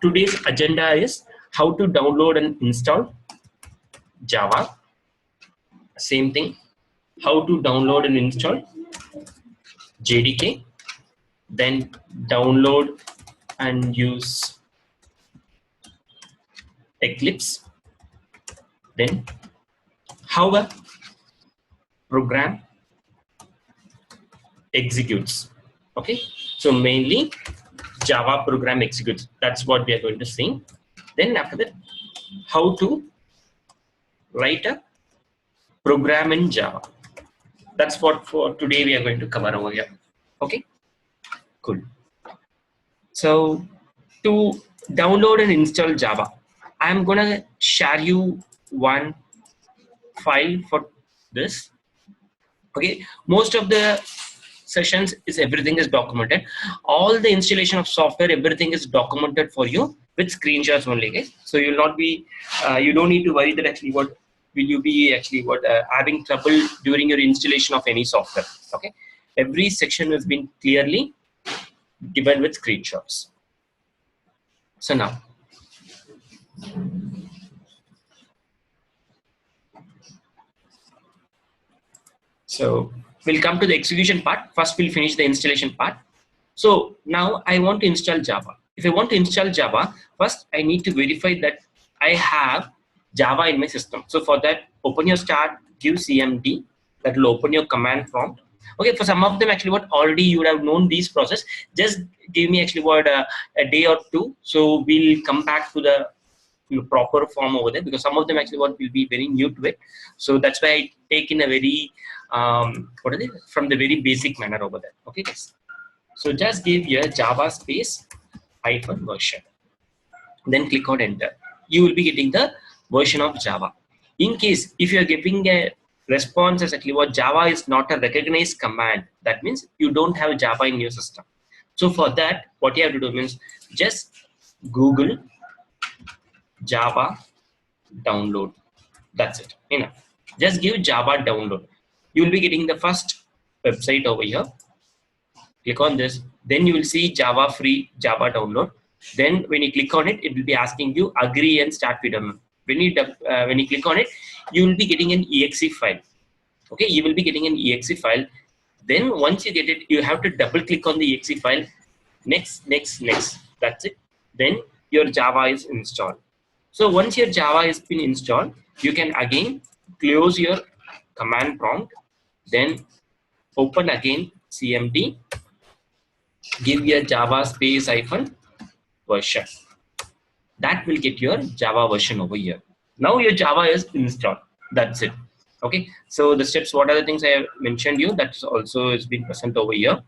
today's agenda is how to download and install Java. Same thing, how to download and install JDK, then download and use Eclipse, then how a program executes. Okay, so mainly Java program executes. That's what we are going to see. Then after that, how to write a program in Java. That's what for today we are going to cover over here. Okay, cool. So to download and install Java, I'm gonna share you one file for this. Okay, most of the sessions is everything is documented. All the installation of software, everything is documented for you with screenshots only, guys. So you'll not be, you don't need to worry that actually what will you be actually having trouble during your installation of any software. Okay, every section has been clearly given with screenshots. So now, so we'll come to the execution part. First, we'll finish the installation part. So now I want to install Java. If I want to install Java, first I need to verify that I have Java in my system. So for that, open your start, give CMD. That will open your command prompt. Okay, for some of them actually what already you would have known these process. Just give me actually what a day or two. So we'll come back to the proper form over there, because some of them actually what will be very new to it. So that's why I take in a very what is it, from the very basic manner over there. Okay, guys. So just give your Java space hyphen version, then click on enter. You will be getting the version of Java. In case if you are giving a response as actually what Java is not a recognized command, that means you don't have Java in your system. So for that, what you have to do means just Google Java download. That's it. Enough. Just give Java download. You will be getting the first website over here. Click on this. Then you will see Java free Java download. Then when you click on it, it will be asking you agree and start with download. When you click on it, you will be getting an exe file. Okay, you will be getting an exe file. Then once you get it, you have to double click on the exe file. Next. That's it. Then your Java is installed. So once your Java has been installed, you can again close your command prompt, then open again CMD, give your Java space hyphen version. That will get your Java version over here. Now your Java is installed. That's it. Okay. So the steps, what are the things I have mentioned you? That's also has been present over here.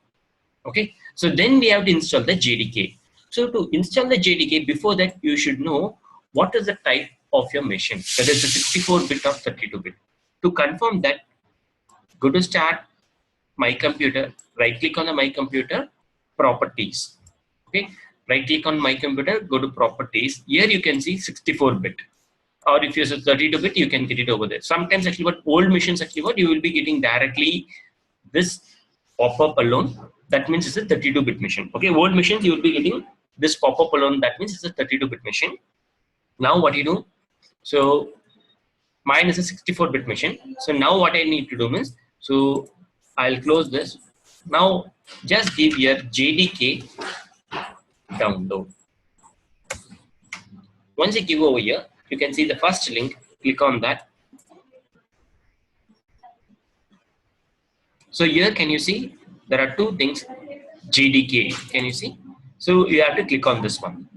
Okay. So then we have to install the JDK. So to install the JDK, before that you should know what is the type of your machine, whether it's a 64-bit or 32-bit. To confirm that, go to start my computer, right click on the my computer, properties. Okay, right click on my computer, go to properties. Here you can see 64-bit, or if you use 32-bit, you can get it over there. Sometimes actually what old machines actually what you will be getting directly this pop-up alone. That means it's a 32-bit machine. Okay, old machines you will be getting this pop-up alone. That means it's a 32-bit machine. Now what you do? So mine is a 64-bit machine. So now what I need to do means, so I'll close this. Now just give your JDK download. Once you give over here, you can see the first link. Click on that. So here can you see there are two things, JDK. Can you see? So you have to click on this one.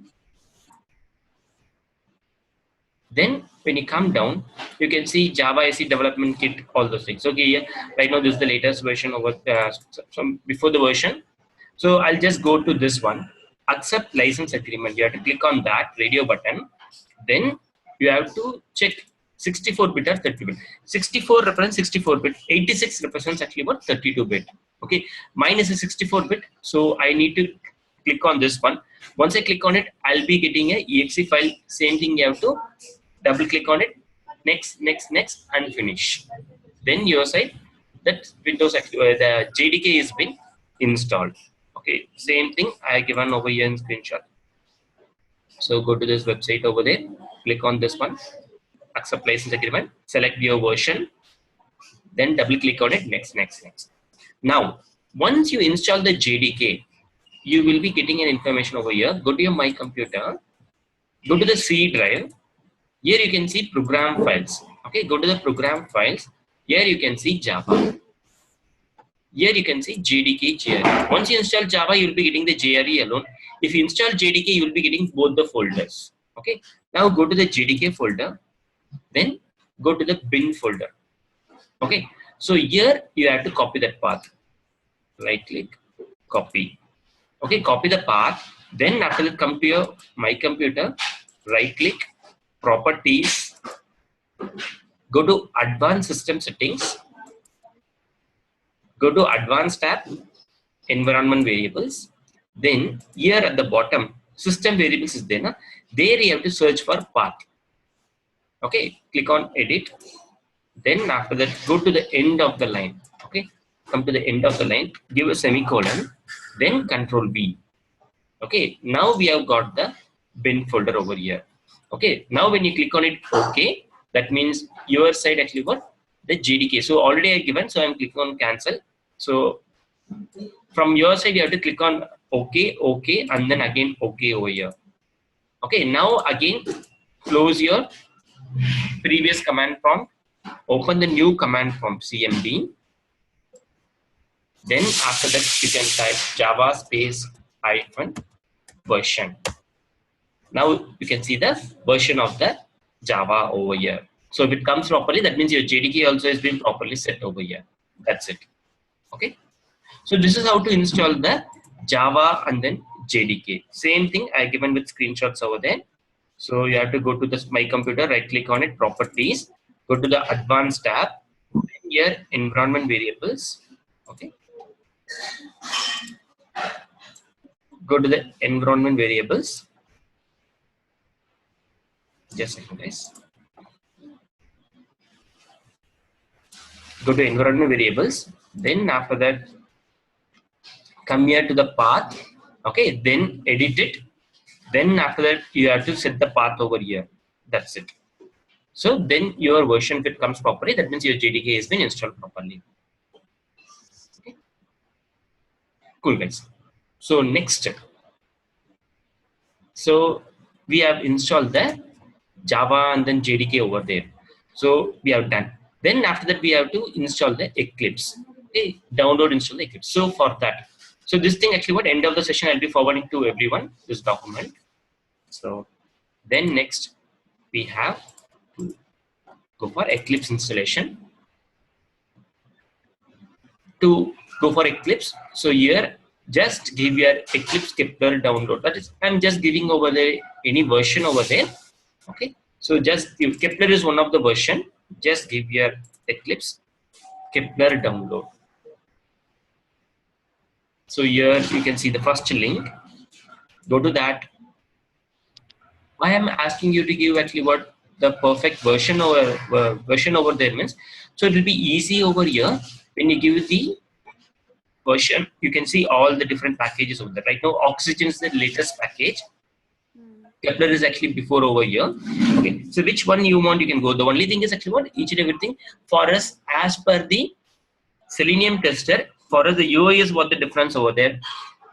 Then when you come down, you can see Java SE development kit, all those things. Okay, yeah, right now this is the latest version over from before the version. So I'll just go to this one, accept license agreement. You have to click on that radio button. Then you have to check 64-bit or 32-bit. 64 represents 64-bit. 86 represents actually what 32-bit. Okay, mine is a 64-bit, so I need to click on this one. Once I click on it, I'll be getting a exe file. Same thing, you have to double click on it, next, and finish. Then your side, that Windows actually the JDK is been installed. Okay, same thing I have given over here in screenshot. So go to this website over there, click on this one, accept license agreement, select your version, then double click on it, next. Now, once you install the JDK, you will be getting an information over here. Go to your My Computer, go to the C drive. Here you can see program files. Okay, go to the program files. Here you can see Java. Here you can see JDK JRE. Once you install Java, you will be getting the JRE alone. If you install JDK, you will be getting both the folders. Okay, now go to the JDK folder, then go to the bin folder. Okay, so here you have to copy that path. Right click, copy. Okay, copy the path. Then after that, come to your My Computer, right click, properties, go to advanced system settings, go to advanced tab, environment variables. Then here at the bottom, system variables is there. Na? There you have to search for path. Okay, click on edit. Then after that, go to the end of the line. Okay, come to the end of the line, give a semicolon, then Control V. Okay, now we have got the bin folder over here. Okay, now when you click on it, okay, that means your side actually what? The JDK. So already I given, so I'm clicking on cancel. So from your side, you have to click on okay, okay, and then again okay over here. Okay, now again close your previous command prompt, open the new command prompt CMD. Then after that, you can type Java space hyphen version. Now you can see the version of the Java over here. So if it comes properly, that means your JDK also has been properly set over here. That's it. Okay. So this is how to install the Java and then JDK. Same thing I given with screenshots over there. So you have to go to this My Computer, right click on it, properties, go to the advanced tab, here environment variables. Okay. Go to the environment variables. Just a second, guys. Go to environment variables. Then after that, come here to the path. Okay. Then edit it. Then after that, you have to set the path over here. That's it. So then your version, if it comes properly, that means your JDK has been installed properly. Okay. Cool, guys. So next, so we have installed the Java and then JDK over there. So we have done. Then after that, we have to install the Eclipse. Okay, download, install the Eclipse. So for that, so this thing actually, what end of the session, I'll be forwarding to everyone this document. So then next, we have to go for Eclipse installation. To go for Eclipse, so here just give your Eclipse Kepler download. That is, I'm just giving over there any version over there. Okay, so just if Kepler is one of the version, just give your Eclipse Kepler download. So here you can see the first link. Go to that. Why I'm asking you to give actually what the perfect version over there means. So it will be easy over here when you give the version. You can see all the different packages over there. Right now, Oxygen is the latest package. Kepler is actually before over here. Okay, so which one you want, you can go. The only thing is actually what each and everything for us as per the Selenium tester. For us, the UI is what the difference over there.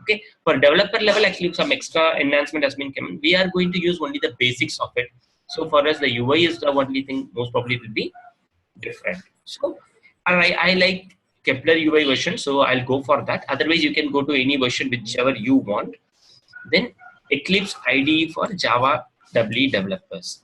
Okay, for developer level, actually some extra enhancement has been coming. We are going to use only the basics of it. So for us, the UI is the only thing most probably will be different. So I like Kepler UI version, so I'll go for that. Otherwise, you can go to any version whichever you want. Then Eclipse IDE for Java EE developers.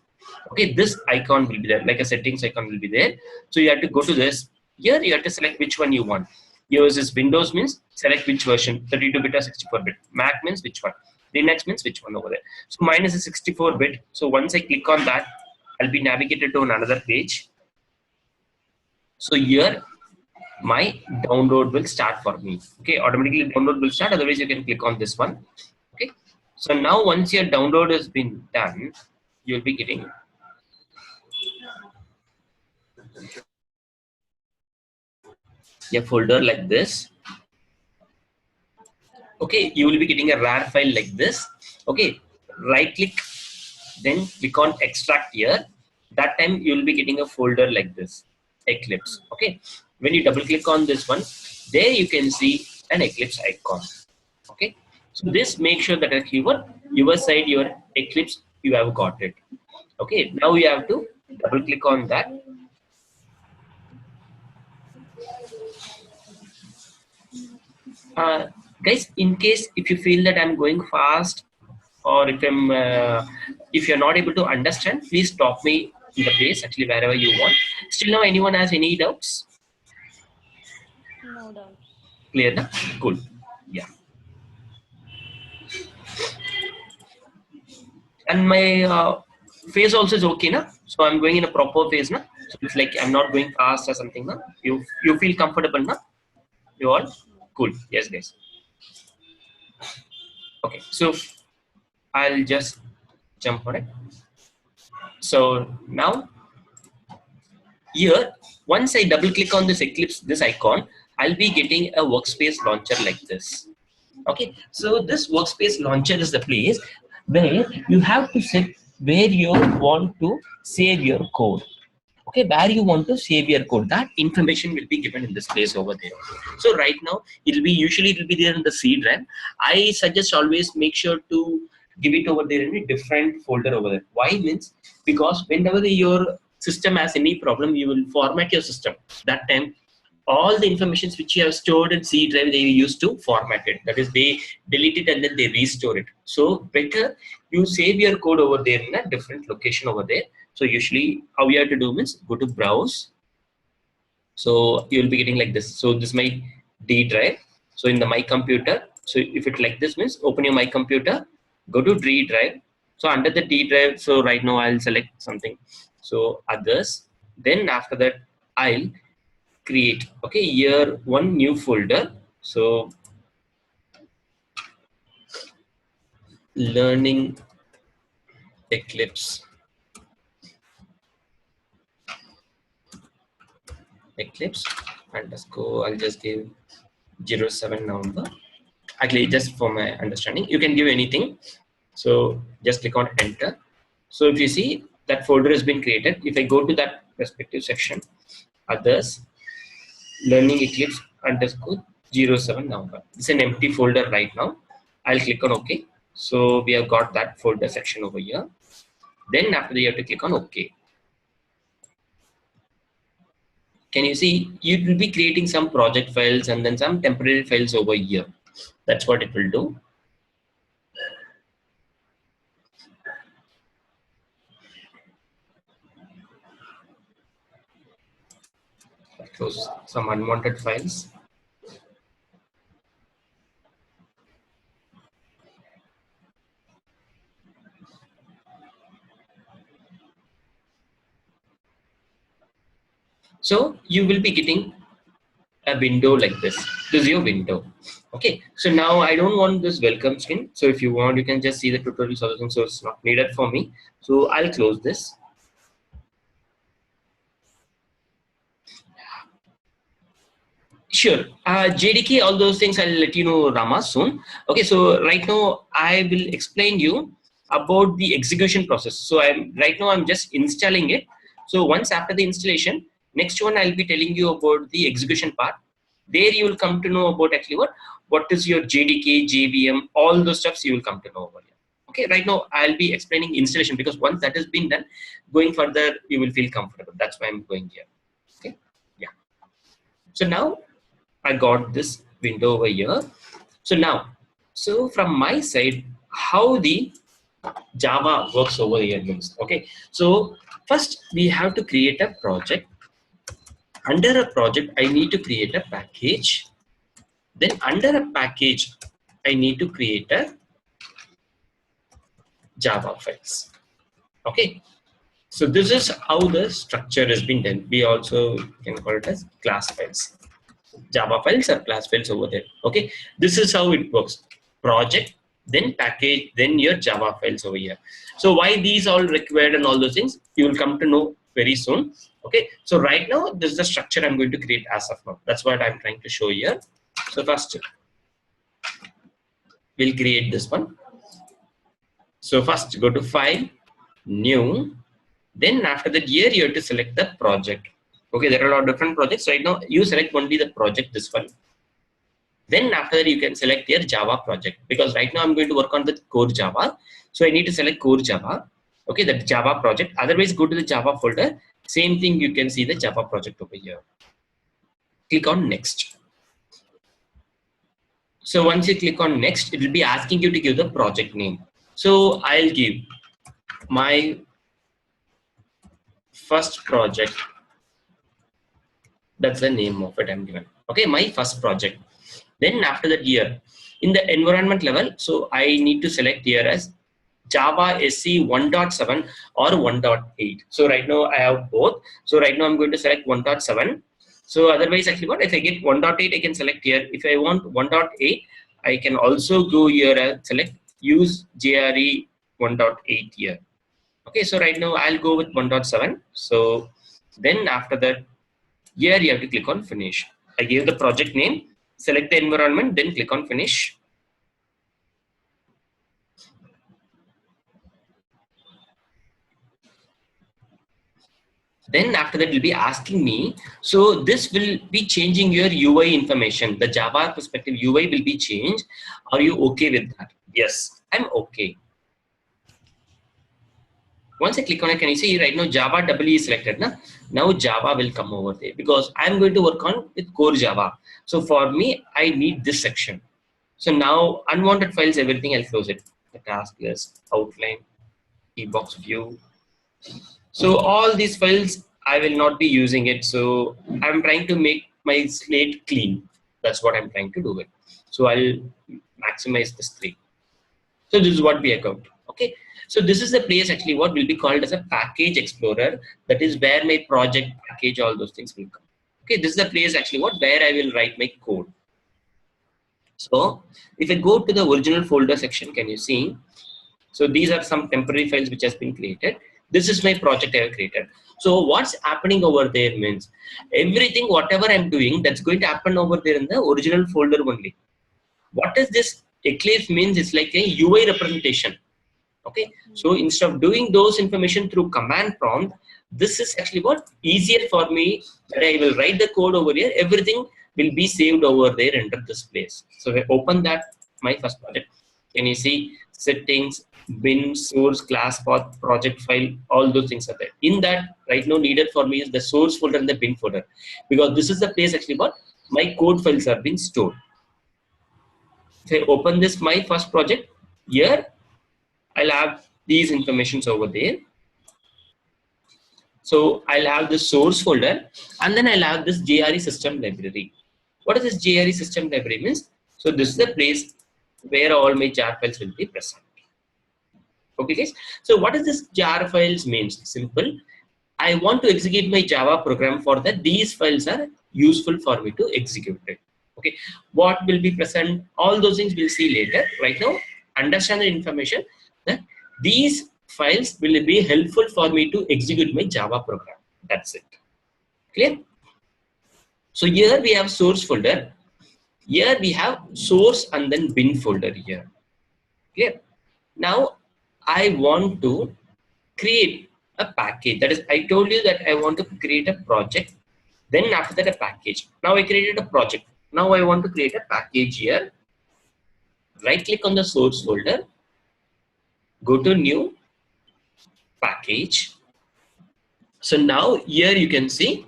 Okay, this icon will be there, like a settings icon will be there. So you have to go to this. Here you have to select which one you want. Yours is Windows means select which version, 32-bit or 64-bit. Mac means which one. Linux means which one over there. So mine is a 64-bit. So once I click on that, I'll be navigated to another page. So here my download will start for me. Okay, automatically download will start. Otherwise, you can click on this one. Okay. So now once your download has been done, you'll be getting a folder like this. Okay, you will be getting a RAR file like this. Okay, right click then click on extract here. That time you will be getting a folder like this, Eclipse. Okay, when you double click on this one, there you can see an Eclipse icon. Okay, so this make sure that at your side, your Eclipse, you have got it. Okay, now you have to double click on that. Guys, in case if you feel that I'm going fast, or if you're not able to understand, please stop me in the place, actually wherever you want. Still now, anyone has any doubts? No doubts. Clear now? Cool. Yeah. And my phase also is okay now, so I'm going in a proper phase now, so it's like I'm not going fast or something now. You feel comfortable now? You all cool? Yes guys. Okay, so I'll just jump on it. So now here, once I double click on this Eclipse, this icon, I'll be getting a workspace launcher like this. Okay, so this workspace launcher is the place where you have to set where you want to save your code. Okay, where you want to save your code, that information will be given in this place over there. So right now it'll be there in the C drive. I suggest always make sure to give it over there in a different folder over there. Why means, because whenever your system has any problem, you will format your system. That time all the informations which you have stored in C drive, they used to format it. That is, they delete it and then they restore it. So better you save your code over there in a different location over there. So usually how you have to do means go to browse. So you will be getting like this. So this is my D drive. So in the my computer, so if it like this means open your my computer, go to D drive. So under the D drive, so right now I'll select something. So others. Then after that I'll create, okay, here one new folder. So learning Eclipse underscore, I'll just give 07 November. Actually, just for my understanding, you can give anything. So just click on enter. So if you see that folder has been created, if I go to that respective section, others, learning Eclipse underscore 07 November. It's an empty folder right now. I'll click on OK. So we have got that folder section over here. Then after that, you have to click on OK. Can you see? You will be creating some project files and then some temporary files over here. That's what it will do. Close some unwanted files. So you will be getting a window like this. This is your window. Okay, so now I don't want this welcome screen. So if you want, you can just see the tutorial solution. So it's not needed for me. So I'll close this. Sure. JDK, all those things I'll let you know, Rama, soon. Okay, so right now I will explain you about the execution process. So I'm just installing it. So once after the installation, next one I'll be telling you about the execution part. There you will come to know about actually what is your JDK, JVM, all those stuffs you will come to know over here. Okay, right now I'll be explaining installation, because once that has been done, going further you will feel comfortable. That's why I'm going here. Okay, yeah. So now I got this window over here. So now, so from my side, how the Java works over here means, okay. So first we have to create a project. Under a project, I need to create a package. Then under a package, I need to create a Java files. Okay. So this is how the structure has been done. We also can call it as class files. Java files or class files over there. Okay, this is how it works. Project, then package, then your Java files over here. So why these all required and all those things, you will come to know very soon. Okay, so right now this is the structure I'm going to create as of now. That's what I'm trying to show here. So first we'll create this one. So first go to file, new. Then after that, here you have to select the project. Okay, there are a lot of different projects. Right now, you select only the project, this one. Then after that, you can select your Java project, because right now I'm going to work on the core Java. So I need to select core Java. Okay, the Java project. Otherwise, go to the Java folder. Same thing, you can see the Java project over here. Click on next. So once you click on next, it will be asking you to give the project name. So I'll give my first project. That's the name of it I'm given. Okay, my first project. Then after that, here in the environment level, so I need to select here as Java SE 1.7 or 1.8. So right now I have both. So right now I'm going to select 1.7. So otherwise, actually, what if I get 1.8, I can select here. If I want 1.8, I can also go here and select use JRE 1.8 here. Okay, so right now I'll go with 1.7. So then after that, here you have to click on finish. I gave the project name, select the environment, then click on finish. Then after that, will be asking me, so this will be changing your UI information. The Java perspective UI will be changed. Are you okay with that? Yes, I'm okay. Once I click on it, can you see right now Java EE is selected? Now Java will come over there, because I'm going to work on with core Java. So for me, I need this section. So now unwanted files, everything, I'll close it. The task list, outline, box view. So all these files, I will not be using it. So I'm trying to make my slate clean. That's what I'm trying to do it. So I'll maximize this 3. So this is what we account. Okay. So this is the place actually what will be called as a package explorer. That is where my project package, all those things will come. Okay. This is the place actually where I will write my code. So if I go to the original folder section, can you see? So these are some temporary files which has been created. This is my project I have created. So what's happening over there means everything, whatever I'm doing, that's going to happen over there in the original folder only. What is this Eclipse means? It's like a UI representation. Okay. So instead of doing those information through command prompt, this is actually what easier for me, that I will write the code over here. Everything will be saved over there under this place. So if I open that, my first project, can you see settings, bin, source, class path, project file, all those things are there. In that, right now needed for me is the source folder and the bin folder, because this is the place actually what my code files are being stored. If I open this, my first project, here I'll have these informations over there. So I'll have the source folder, and then I'll have this JRE system library. What is this JRE system library means? So this is the place where all my jar files will be present. Okay guys, so what does this jar files means? Simple. I want to execute my Java program. For that, these files are useful for me to execute it. Okay, what will be present, all those things we'll see later. Right now, understand the information that these files will be helpful for me to execute my Java program. That's it. Clear? So here we have source folder. Here we have source and then bin folder here. Clear? Now I want to create a package. That is, I told you that I want to create a project. Then after that, a package. Now I created a project. Now I want to create a package here. Right click on the source folder. Go to new package. So now here you can see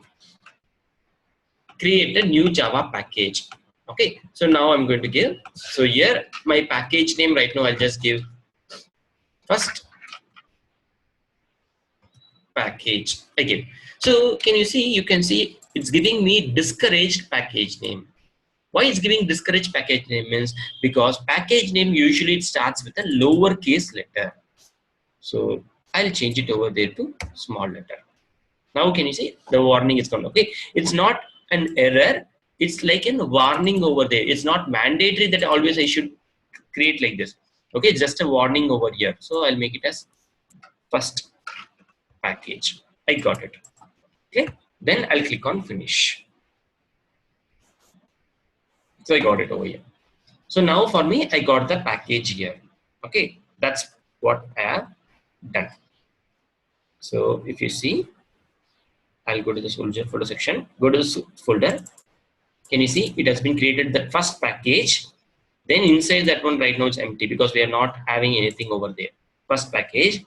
create a new Java package. Okay. So now I'm going to give. So here my package name right now I'll just give first package again. So can you see? You can see it's giving me discouraged package name. Why it's giving discouraged package name means because package name usually it starts with a lowercase letter. So I'll change it over there to small letter. Now can you see the warning is gone? Okay, it's not an error. It's like a warning over there. It's not mandatory that always I should create like this. Okay, it's just a warning over here. So I'll make it as first package. I got it. Okay, then I'll click on finish. So I got it over here. So now for me, I got the package here. Okay, that's what I have done. So if you see, I'll go to the soldier folder section, go to the folder. Can you see it has been created the first package? Then inside that one right now it's empty because we are not having anything over there. First package.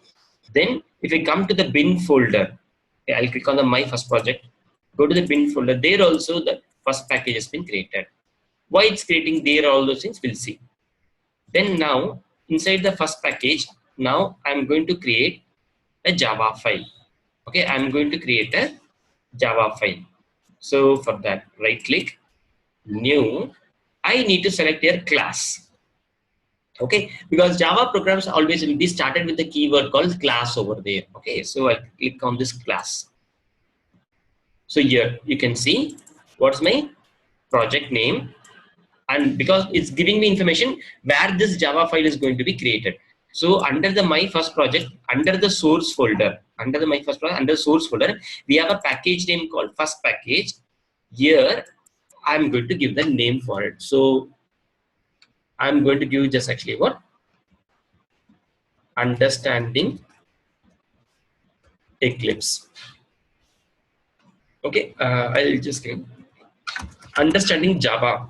Then if we come to the bin folder, okay, I'll click on the my first project, go to the bin folder. There also the first package has been created. Why it's creating there, all those things we'll see. Then now inside the first package, now I'm going to create a Java file. Okay, I'm going to create a Java file. So for that, right click, new. I need to select your class. Okay, because Java programs always will be started with the keyword called class over there. Okay, so I click on this class. So here you can see what's my project name, and because it's giving me information where this Java file is going to be created. So under the my first project, under the source folder, under the my first project, under the source folder, we have a package name called first package. Here I'm going to give the name for it. So I'm going to give just actually what? Understanding Eclipse. Okay, I'll just give understanding Java.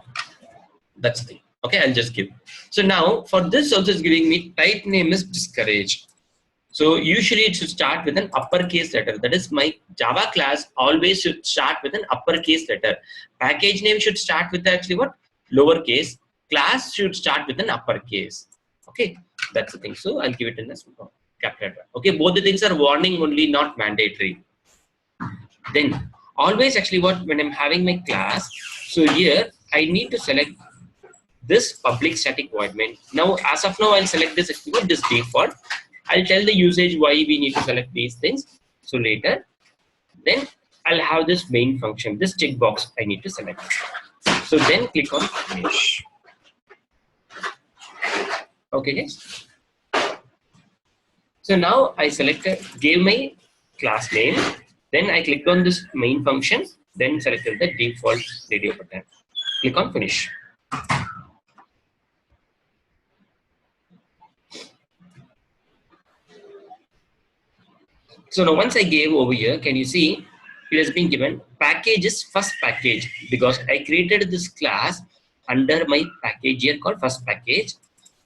That's the thing. Okay, I'll just give. So now for this also is giving me type name is discourage. So usually it should start with an uppercase letter. That is my Java class always should start with an uppercase letter. Package name should start with actually what? Lowercase. Class should start with an uppercase. Okay, that's the thing. So I'll give it in a capital letter. Okay, both the things are warning only, not mandatory. Then always actually what, when I'm having my class, so here I need to select this public static void main. Now as of now I'll select this default. I'll tell the usage why we need to select these things. So later, then I'll have this main function, this checkbox I need to select. So then click on finish. Okay, guys. So now I selected, gave my class name. Then I clicked on this main function. Then selected the default radio button. Click on finish. So now once I gave over here, can you see it has been given packages first package, because I created this class under my package here called first package.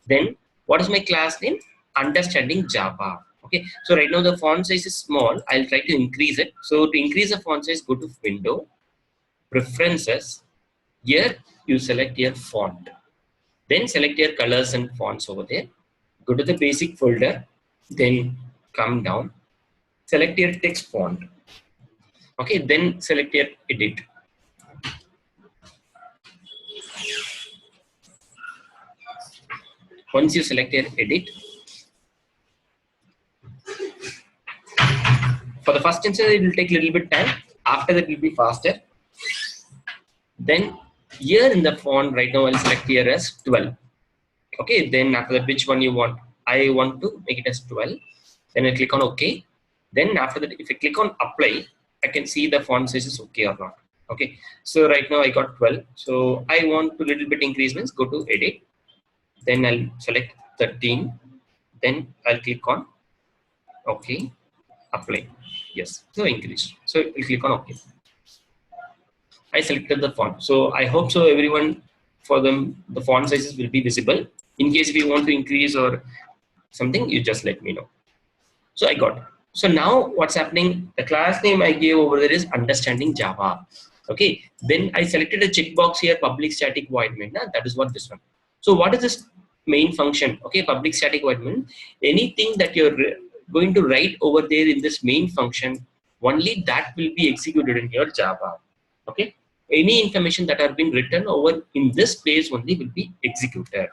Then what is my class name? Understanding Java. Okay, so right now the font size is small. I'll try to increase it. So to increase the font size, go to Window, Preferences. Here you select your font. Then select your colors and fonts over there. Go to the basic folder. Then come down. Select your text font. Okay, then select your edit. Once you select your edit, for the first instance it will take a little bit time. After that it will be faster. Then here in the font right now I'll select here as 12. Okay, then after that which one you want? I want to make it as 12. Then I click on OK. Then after that, if I click on apply, I can see the font size is okay or not. Okay, so right now I got 12. So I want to little bit increase, means go to edit. Then I'll select 13. Then I'll click on OK, apply. Yes, so increase. So I'll click on OK. I selected the font. So I hope so everyone, for them, the font sizes will be visible. In case if you want to increase or something, you just let me know. So I got it. So now what's happening, the class name I gave over there is understanding Java. Okay, then I selected a checkbox here, public static void main. That is what this one. So what is this main function? Okay, public static void main. Anything that you're going to write over there in this main function, only that will be executed in your Java. Okay, any information that have been written over in this place only will be executed.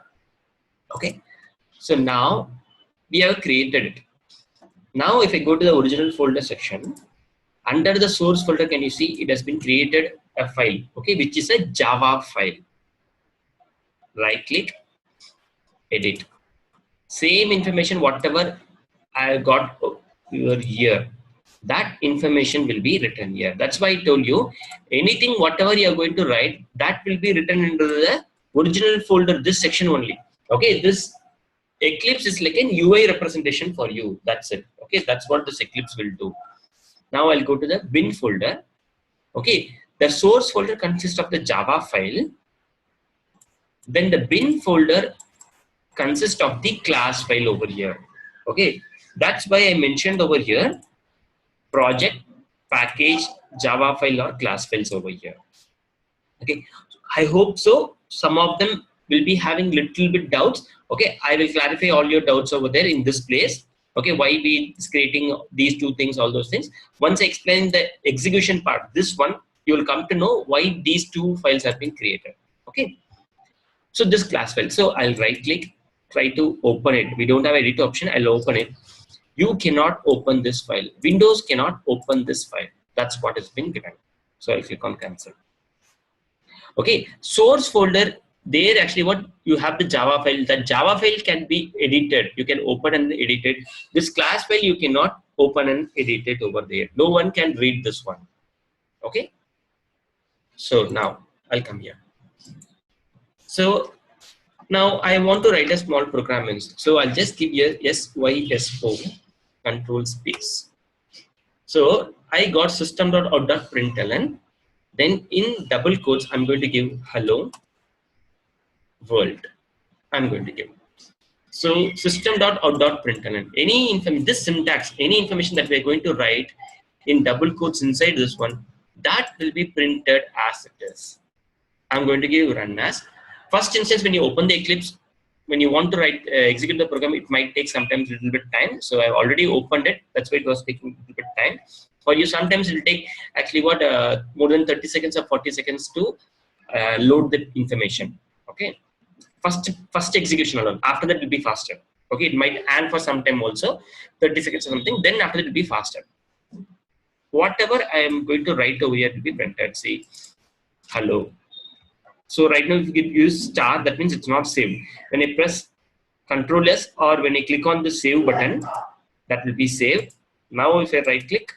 Okay, so now we have created it. Now if I go to the original folder section, under the source folder, can you see it has been created a file, okay, which is a Java file. Right click, edit. Same information, whatever I got over here, that information will be written here. That's why I told you, anything, whatever you are going to write, that will be written into the original folder, this section only. Okay, this Eclipse is like an UI representation for you. That's it. Okay, that's what this Eclipse will do. Now I'll go to the bin folder. Okay, the source folder consists of the Java file. Then the bin folder consists of the class file over here. Okay, that's why I mentioned over here project, package, Java file or class files over here. Okay, I hope so. Some of them will be having little bit doubts. Okay, I will clarify all your doubts over there in this place. Okay, why we is creating these two things, all those things. Once I explain the execution part, this one, you will come to know why these two files have been created. Okay, so this class file. So I'll right click, try to open it. We don't have edit option. I'll open it. You cannot open this file. Windows cannot open this file. That's what has been given. So I'll click on cancel. Okay, source folder, there actually what you have the Java file. That Java file can be edited. You can open and edit it. This class file you cannot open and edit it over there. No one can read this one. Okay, so now I'll come here. So now I want to write a small program in. So I'll just give here SYS4 control space. So I got system.out.println. Then in double quotes, I'm going to give hello world. I'm going to give. So system.out.println. Any information, this syntax, any information that we're going to write in double quotes inside this one, that will be printed as it is. I'm going to give run as. First instance, when you open the Eclipse, when you want to write, execute the program, it might take sometimes a little bit time. So I've already opened it. That's why it was taking a little bit time. For you, sometimes it will take actually what more than 30 seconds or 40 seconds to load the information. Okay, first execution alone. After that, it will be faster. Okay, it might hang for some time also, 30 seconds or something. Then after that, it will be faster. Whatever I am going to write over here will be printed. Say hello. So right now, if you use star, that means it's not saved. When I press Control S or when I click on the save button, that will be saved. Now if I right click,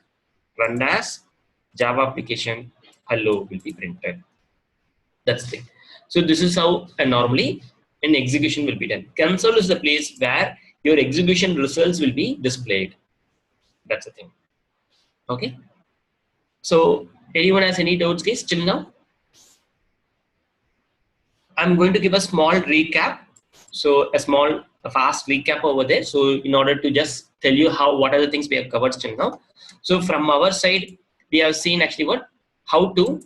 run as Java application, hello will be printed. That's the thing. So this is how normally an execution will be done. Console is the place where your execution results will be displayed. That's the thing. Okay. So anyone has any doubts, guys, till now? I'm going to give a small recap. So a fast recap over there. So in order to just tell you what are the things we have covered till now. So from our side, we have seen actually how to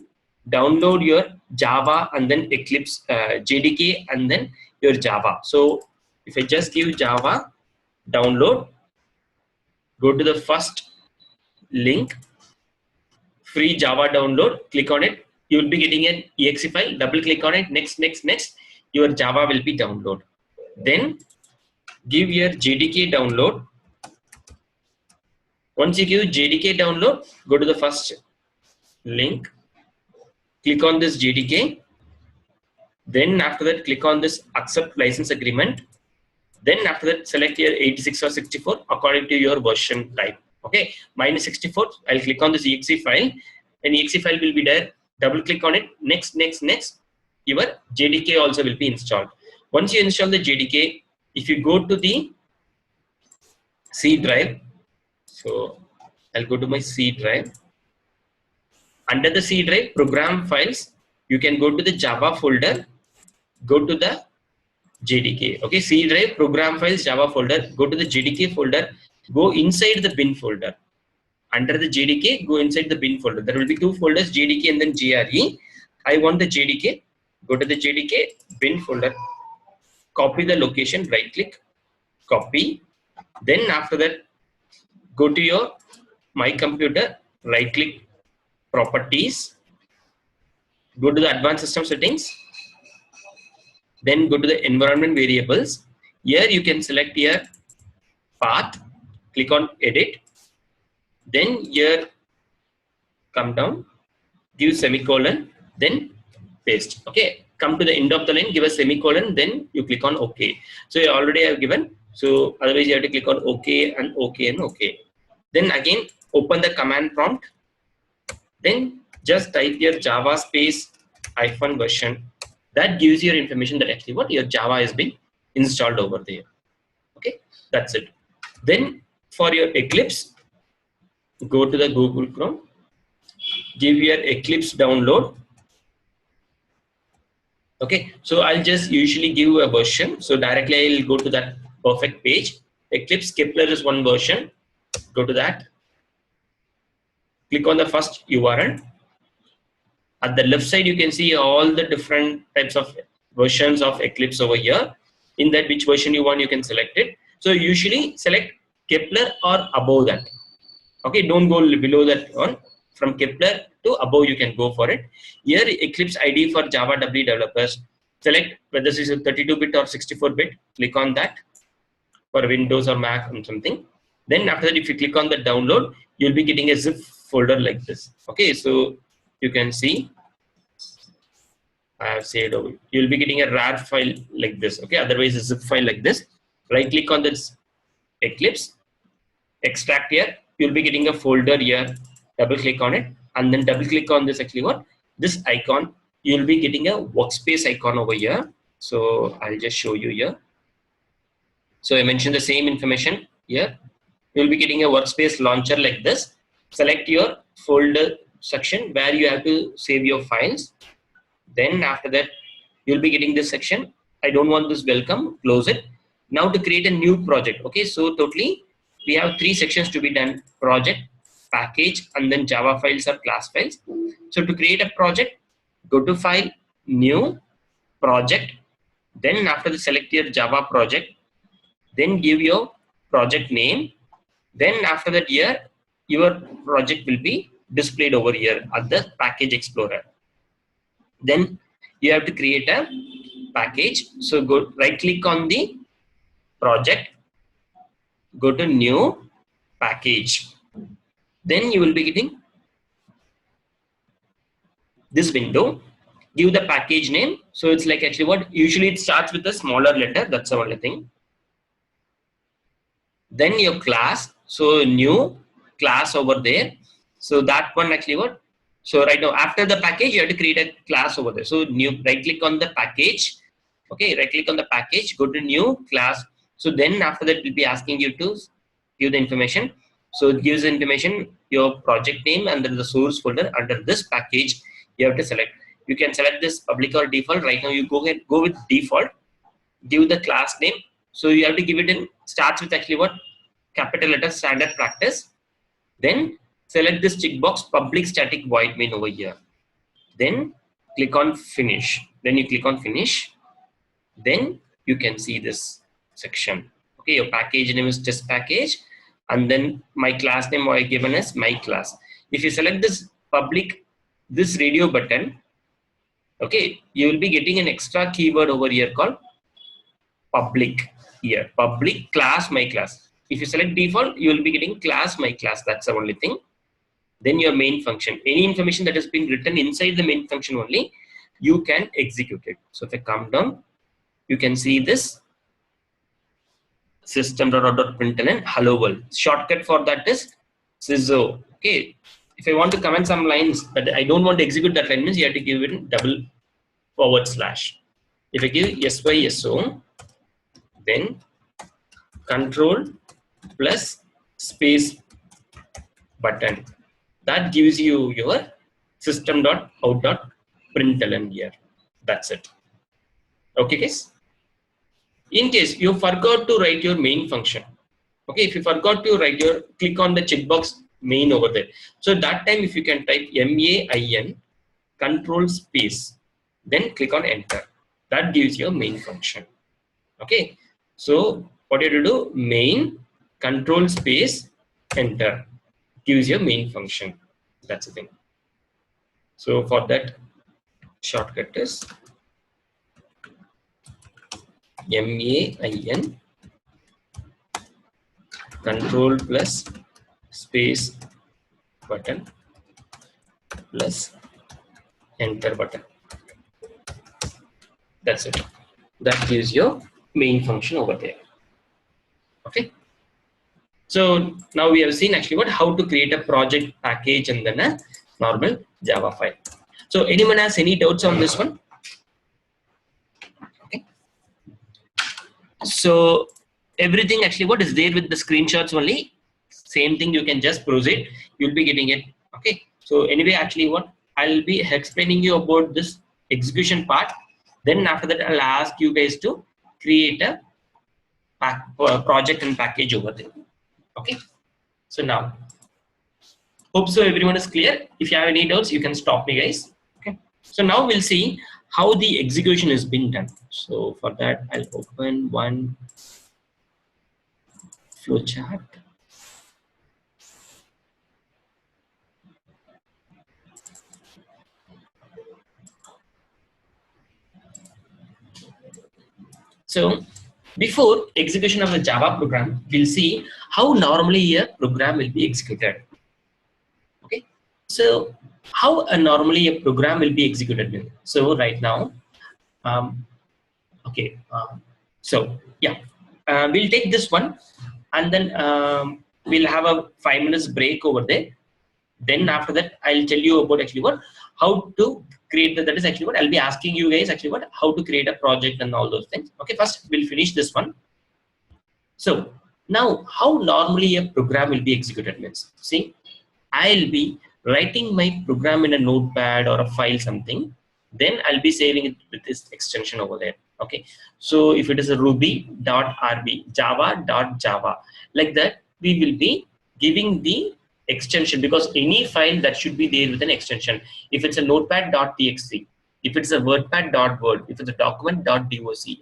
download your Java and then Eclipse JDK and then your Java. So if I just give Java download, go to the first link, free Java download, click on it. You will be getting an exe file, double click on it, next, your Java will be download. Then give your JDK download. Once you give JDK download, go to the first link, click on this JDK. Then after that, click on this accept license agreement. Then after that, select your 86 or 64 according to your version type. Okay, mine is 64. I'll click on this exe file. An exe file will be there. Double click on it. Next. Your JDK also will be installed. Once you install the JDK, if you go to the C drive, so I'll go to my C drive. Under the C drive, program files, you can go to the Java folder, go to the JDK. Okay, C drive, program files, Java folder, go to the JDK folder, go inside the bin folder. Under the JDK, go inside the bin folder. There will be two folders, JDK and then JRE. I want the JDK. Go to the JDK bin folder. Copy the location, right click, copy. Then after that, go to your My Computer, right click, properties. Go to the advanced system settings. Then go to the environment variables. Here you can select your path. Click on edit. Then here come down, give semicolon, then paste. Okay, come to the end of the line, give a semicolon, then you click on OK. So you already have given. So otherwise you have to click on OK and OK and OK. Then again open the command prompt. Then just type your Java space - version. That gives you your information that actually your Java has been installed over there. Okay, that's it. Then for your Eclipse, go to the Google Chrome, give your Eclipse download. Okay, so I'll just usually give a version. So directly I'll go to that perfect page. Eclipse Kepler is one version. Go to that. Click on the first URL. At the left side, you can see all the different types of versions of Eclipse over here. In that, which version you want, you can select it. So usually select Kepler or above that. Okay, don't go below that one. From Kepler to above, you can go for it. Here, Eclipse ID for Java W developers. Select whether this is a 32-bit or 64-bit. Click on that for Windows or Mac or something. Then after that, if you click on the download, you'll be getting a zip folder like this. Okay, so you can see I have saved over. You'll be getting a RAR file like this. Okay, otherwise a zip file like this. Right click on this Eclipse, extract here. You'll be getting a folder here. Double click on it, and then double click on this. Actually, what this icon? You'll be getting a workspace icon over here. So I'll just show you here. So I mentioned the same information here. You'll be getting a workspace launcher like this. Select your folder section where you have to save your files. Then after that, you'll be getting this section. I don't want this welcome, close it. Now to create a new project. Okay, so totally we have 3 sections to be done: project, package, and then Java files or class files. So to create a project, go to file, new, project. Then after the select your Java project, then give your project name. Then after that here, your project will be displayed over here at the package explorer. Then you have to create a package. So go right click on the project, go to new package. Then you will be getting this window. Give the package name. So it's like actually what usually it starts with a smaller letter. That's the only thing. Then your class. So new class over there. So that one actually what? So right now after the package, you have to create a class over there. So new, right click on the package. Okay, right click on the package, go to new class. So then after that, it will be asking you to give the information. So it gives the information, your project name under the source folder. Under this package, you have to select. You can select this public or default. Right now, you go ahead, go with default. Give the class name. So you have to give it in, starts with actually what? Capital letter standard practice. Then select this checkbox public static void main over here. Then click on finish. Then you click on finish. Then you can see this section. Okay, your package name is test package, and then my class name I given as my class. If you select this public, this radio button, okay, you will be getting an extra keyword over here called public. Here, public class my class. If you select default, you will be getting class my class. That's the only thing. Then your main function, any information that has been written inside the main function only, you can execute it. So if I come down, you can see this system.out.println hello world. Shortcut for that is SYSO. Okay, if I want to comment some lines but I don't want to execute that line, means you have to give it double /. If I give SYSO, then control plus space button, that gives you your system.out.println here. That's it. Okay, guys. In case you forgot to write your main function, okay, if you forgot to write your, click on the checkbox main over there. So that time, if you can type MAIN control space, then click on enter. That gives your main function. Okay, so what you have to do, main control space enter gives your main function. That's the thing. So for that, shortcut is MAIN control plus space button plus enter button. That's it. That gives your main function over there. Okay. So now we have seen actually what, how to create a project package and then a normal Java file. So anyone has any doubts on this one? Okay. So everything actually what is there with the screenshots only. Same thing, you can just proceed, you'll be getting it. Okay, so anyway, actually what I'll be explaining you about this execution part, then after that I'll ask you guys to create a project and package over there. Okay, so now hope so everyone is clear. If you have any doubts, you can stop me, guys. Okay, so now we'll see how the execution is being done. So for that, I'll open one flowchart. So before execution of the Java program, we'll see how normally a program will be executed. Okay, so how normally a program will be executed. So right now, okay, so yeah, we'll take this one, and then we'll have a 5 minutes break over there. Then after that, I'll tell you about actually what, how to create that is actually what I'll be asking you guys actually what, how to create a project and all those things. Okay, first we'll finish this one. So now how normally a program will be executed means, see, I'll be writing my program in a notepad or a file something, then I'll be saving it with this extension over there. Okay, so if it is a ruby.rb, java.java, like that, we will be giving the extension, because any file that should be there with an extension. If it's a notepad.txt, if it's a wordpad.word, if it's a document.doc,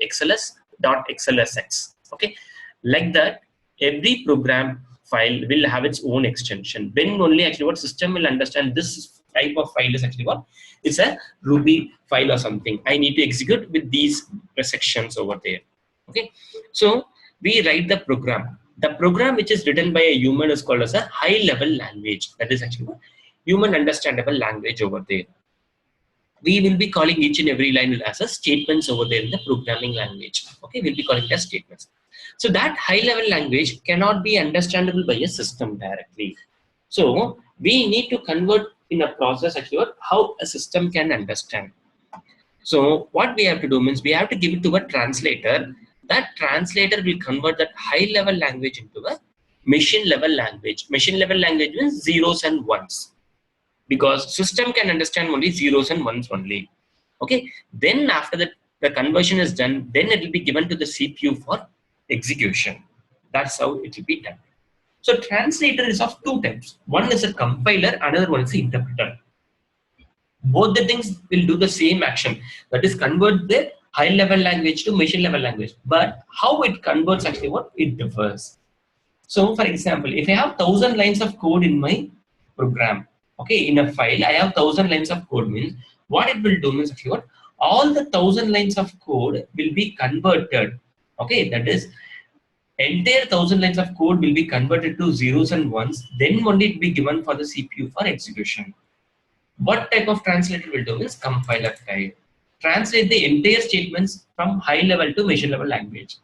xls.xlsx, okay, like that, every program file will have its own extension. Then only actually what system will understand this type of file is actually what, it's a Ruby file or something. I need to execute with these sections over there. Okay, so we write the program. The program which is written by a human is called as a high-level language. That is actually what, human understandable language over there. We will be calling each and every line as a statements over there in the programming language. Okay, we'll be calling it as statements. So that high-level language cannot be understandable by a system directly. So we need to convert in a process actually how a system can understand. So what we have to do means we have to give it to a translator. That translator will convert that high-level language into a machine-level language. Machine-level language means zeros and ones, because system can understand only zeros and ones only. Okay, then after that the conversion is done, then it will be given to the CPU for execution. That's how it will be done. So translator is of two types. One is a compiler, another one is the interpreter. Both the things will do the same action, that is convert the high level language to machine level language, but how it converts actually what it differs. So for example, if I have 1,000 lines of code in my program, okay, in a file, I have 1,000 lines of code means what it will do means actually what, all the 1,000 lines of code will be converted. Okay, that is entire 1,000 lines of code will be converted to zeros and ones. Then only it will be given for the CPU for execution. What type of translator will do means compiler type. Translate the entire statements from high level to machine level language.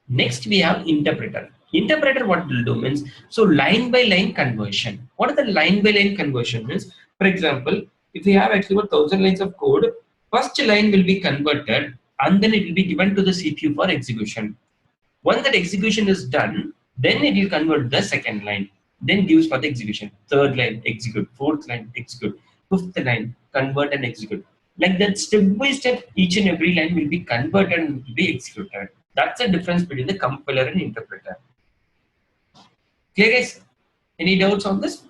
Next we have interpreter. Interpreter what will do means, so line by line conversion. What is the line by line conversion means? For example, if we have actually 1,000 lines of code, first line will be converted and then it will be given to the CPU for execution. Once that execution is done, then it will convert the second line, then gives for the execution. Third line execute, fourth line execute, fifth line convert and execute. Like that, step by step, each and every line will be converted and will be executed. That's the difference between the compiler and interpreter. Clear, guys? Any doubts on this?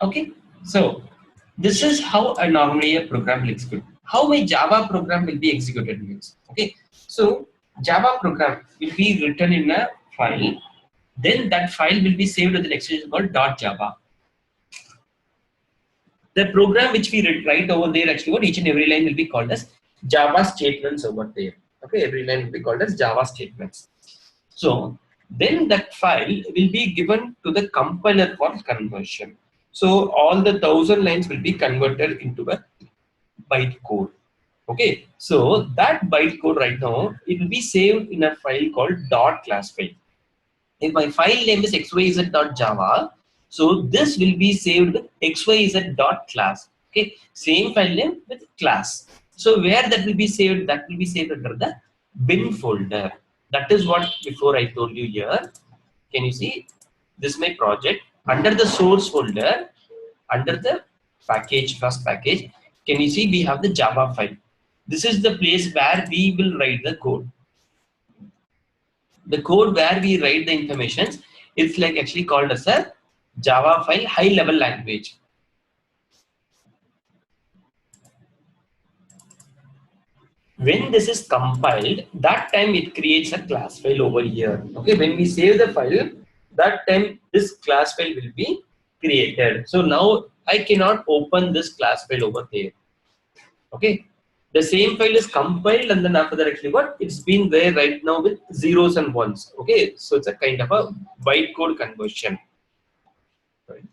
Okay, so this is how normally a program will execute. How my Java program will be executed means. Okay, so Java program will be written in a file. Then that file will be saved with an extension called .java. The program which we write over there actually what, each and every line will be called as Java statements over there. Okay, every line will be called as Java statements. So then that file will be given to the compiler for conversion. So all the 1,000 lines will be converted into a byte code. Okay, so that byte code right now, it will be saved in a file called .class file. If my file name is xyz.java, so this will be saved with xyz.class. Okay, same file name with class. So where that will be saved? That will be saved under the bin folder. That is what before I told you here. Can you see? This is my project. Under the source folder, under the package, first package, can you see we have the Java file. This is the place where we will write the code. The code where we write the informations, it's like actually called as a Java file high level language. When this is compiled, that time it creates a class file over here. Okay, when we save the file, that time this class file will be created. So now I cannot open this class file over there. Okay, the same file is compiled, and then after that actually what it's been there right now with zeros and ones. Okay, so it's a kind of a bytecode conversion. Right.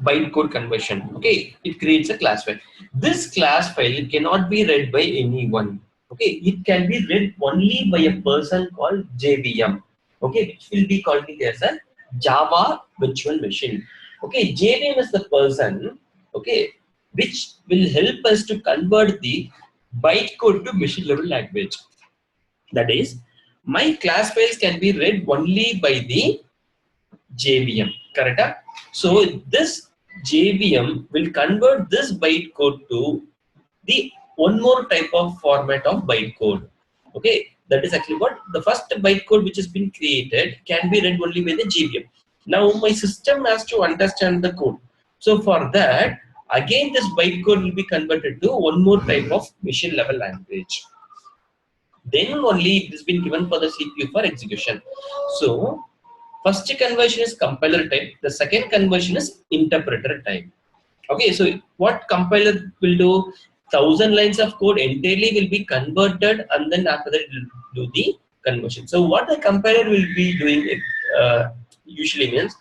Bytecode conversion. Okay, it creates a class file. This class file cannot be read by anyone. Okay, it can be read only by a person called JVM. Okay, which will be called as a Java Virtual Machine. Okay, JVM is the person. Okay, which will help us to convert the bytecode to machine level language. That is, my class files can be read only by the JVM. Correct? So this JVM will convert this bytecode to the one more type of format of bytecode. Okay, that is actually what the first bytecode which has been created can be read only by the JVM. Now my system has to understand the code. So for that, again this bytecode will be converted to one more type of machine level language. Then only it has been given for the CPU for execution. So first conversion is compiler type. The second conversion is interpreter type. Okay, so what compiler will do? 1,000 lines of code entirely will be converted, and then after that it will do the conversion. So what the compiler will be doing usually means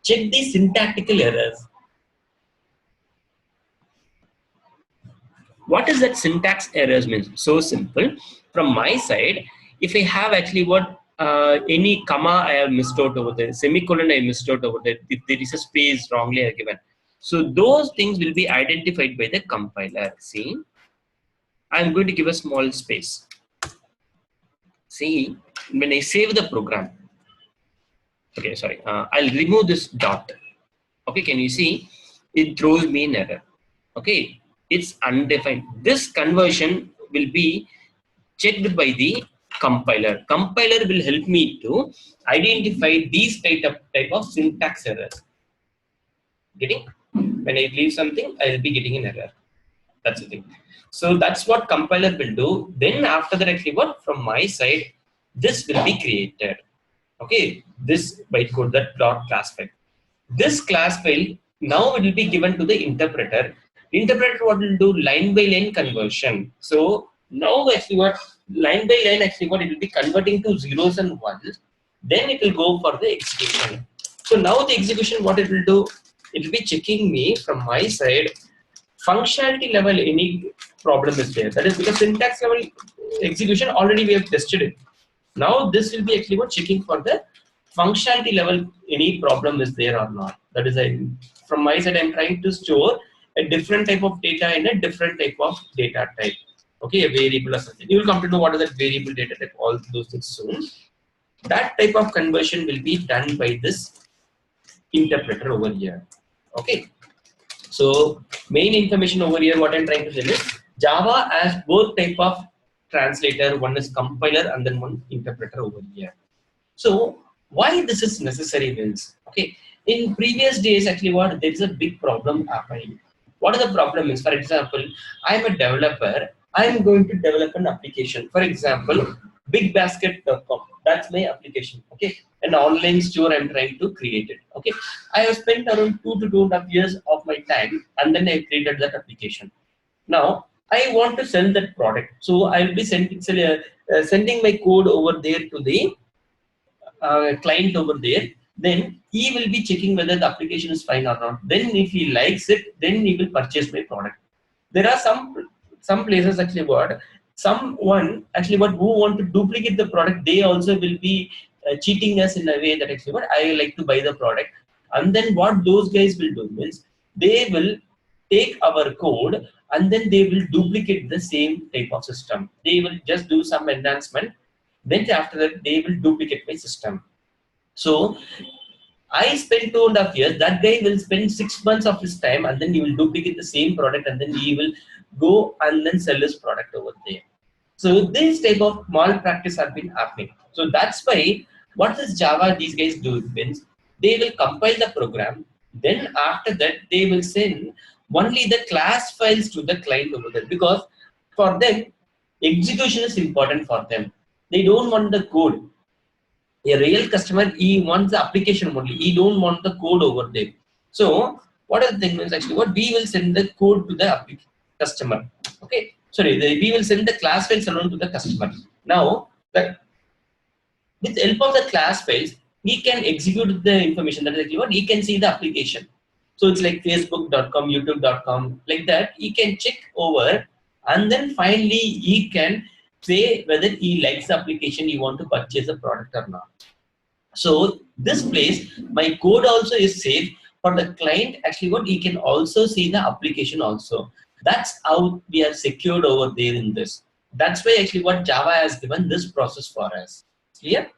check the syntactical errors. What is that syntax errors means? So simple. From my side, if I have actually what any comma I have missed out over there, semicolon I missed out over there, if there is a space wrongly I given. So those things will be identified by the compiler. See, I'm going to give a small space. See, when I save the program, okay, sorry, I'll remove this dot. Okay, can you see? It throws me an error. Okay, it's undefined. This conversion will be checked by the compiler. Compiler will help me to identify these type of syntax errors. Getting? When I leave something, I will be getting an error. That's the thing. So that's what compiler will do. Then after that, actually, what from my side, this will be created. Okay, this bytecode, that dot class file. This class file now it will be given to the interpreter. Interpreter what will do line by line conversion. So now actually what line by line actually what it will be converting to zeros and ones. Then it will go for the execution. So now the execution what it will do, it will be checking me from my side functionality level any problem is there. That is because syntax level execution already we have tested it. Now this will be actually what checking for the functionality level any problem is there or not. That is from my side I'm trying to store a different type of data in a different type of data type. Okay, a variable or something. You will come to know what is that variable data type, all those things soon. That type of conversion will be done by this interpreter over here. Okay. So main information over here, what I'm trying to tell is Java has both type of translator, one is compiler and then one interpreter over here. So why this is necessary means, okay, in previous days actually what there is a big problem happening. What is the problem is, for example, I am a developer, I am going to develop an application. For example, bigbasket.com, that's my application, okay, an online store I'm trying to create it, okay. I have spent around 2 to 2.5 years of my time and then I created that application. Now I want to sell that product, so I will be sending my code over there to the client over there. Then he will be checking whether the application is fine or not. Then if he likes it, then he will purchase my product. There are some places actually what someone actually what who want to duplicate the product, they also will be cheating us in a way that actually what I like to buy the product, and then what those guys will do means they will take our code and then they will duplicate the same type of system. They will just do some enhancement, then after that they will duplicate my system. So I spent 2.5 years. That guy will spend 6 months of his time, and then he will duplicate the same product, and then he will go and then sell his product over there. So this type of malpractice have been happening. So that's why what does Java these guys do means they will compile the program. Then after that they will send only the class files to the client over there, because for them execution is important for them. They don't want the code. A real customer, he wants the application only. He don't want the code over there. So what are the things is actually what we will send the code to the customer. Okay, sorry, we will send the class files alone to the customer. Now, with the help of the class files, he can execute the information. That is actually what he can see the application. So it's like Facebook.com, YouTube.com, like that. He can check over, and then finally he can say whether he likes the application, he want to purchase the product or not. So this place, my code also is safe for the client. Actually, what he can also see the application also. That's how we are secured over there in this. That's why actually what Java has given this process for us. Clear?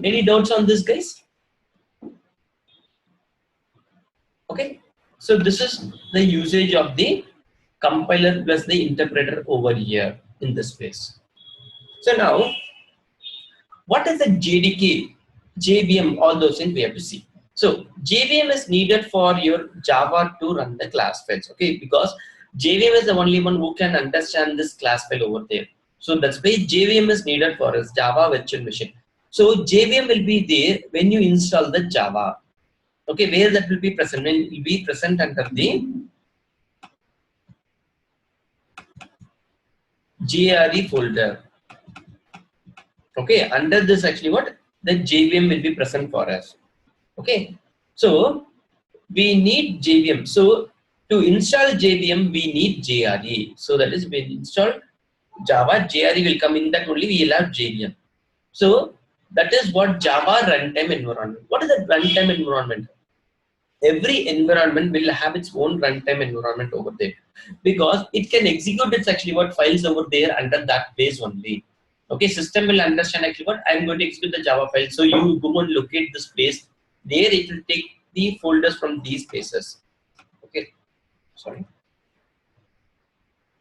Any doubts on this, guys? Okay. So this is the usage of the compiler plus the interpreter over here in this space. So now, what is the JDK, JVM, all those things we have to see. So JVM is needed for your Java to run the class files, okay? Because JVM is the only one who can understand this class file over there. So that's why JVM is needed for us, Java Virtual Machine. So JVM will be there when you install the Java. Okay, where that will be present? It will be present under the JRE folder. Okay, under this actually what? The JVM will be present for us. Okay, so we need JVM. So to install JVM, we need JRE. So that is when install Java, JRE will come in that only we will have JVM. So that is what Java runtime environment. What is the runtime environment? Every environment will have its own runtime environment over there, because it can execute its actually what files over there under that place only. Okay, system will understand actually what I'm going to execute the Java file. So you go and locate this place. There it will take the folders from these places. Okay, sorry.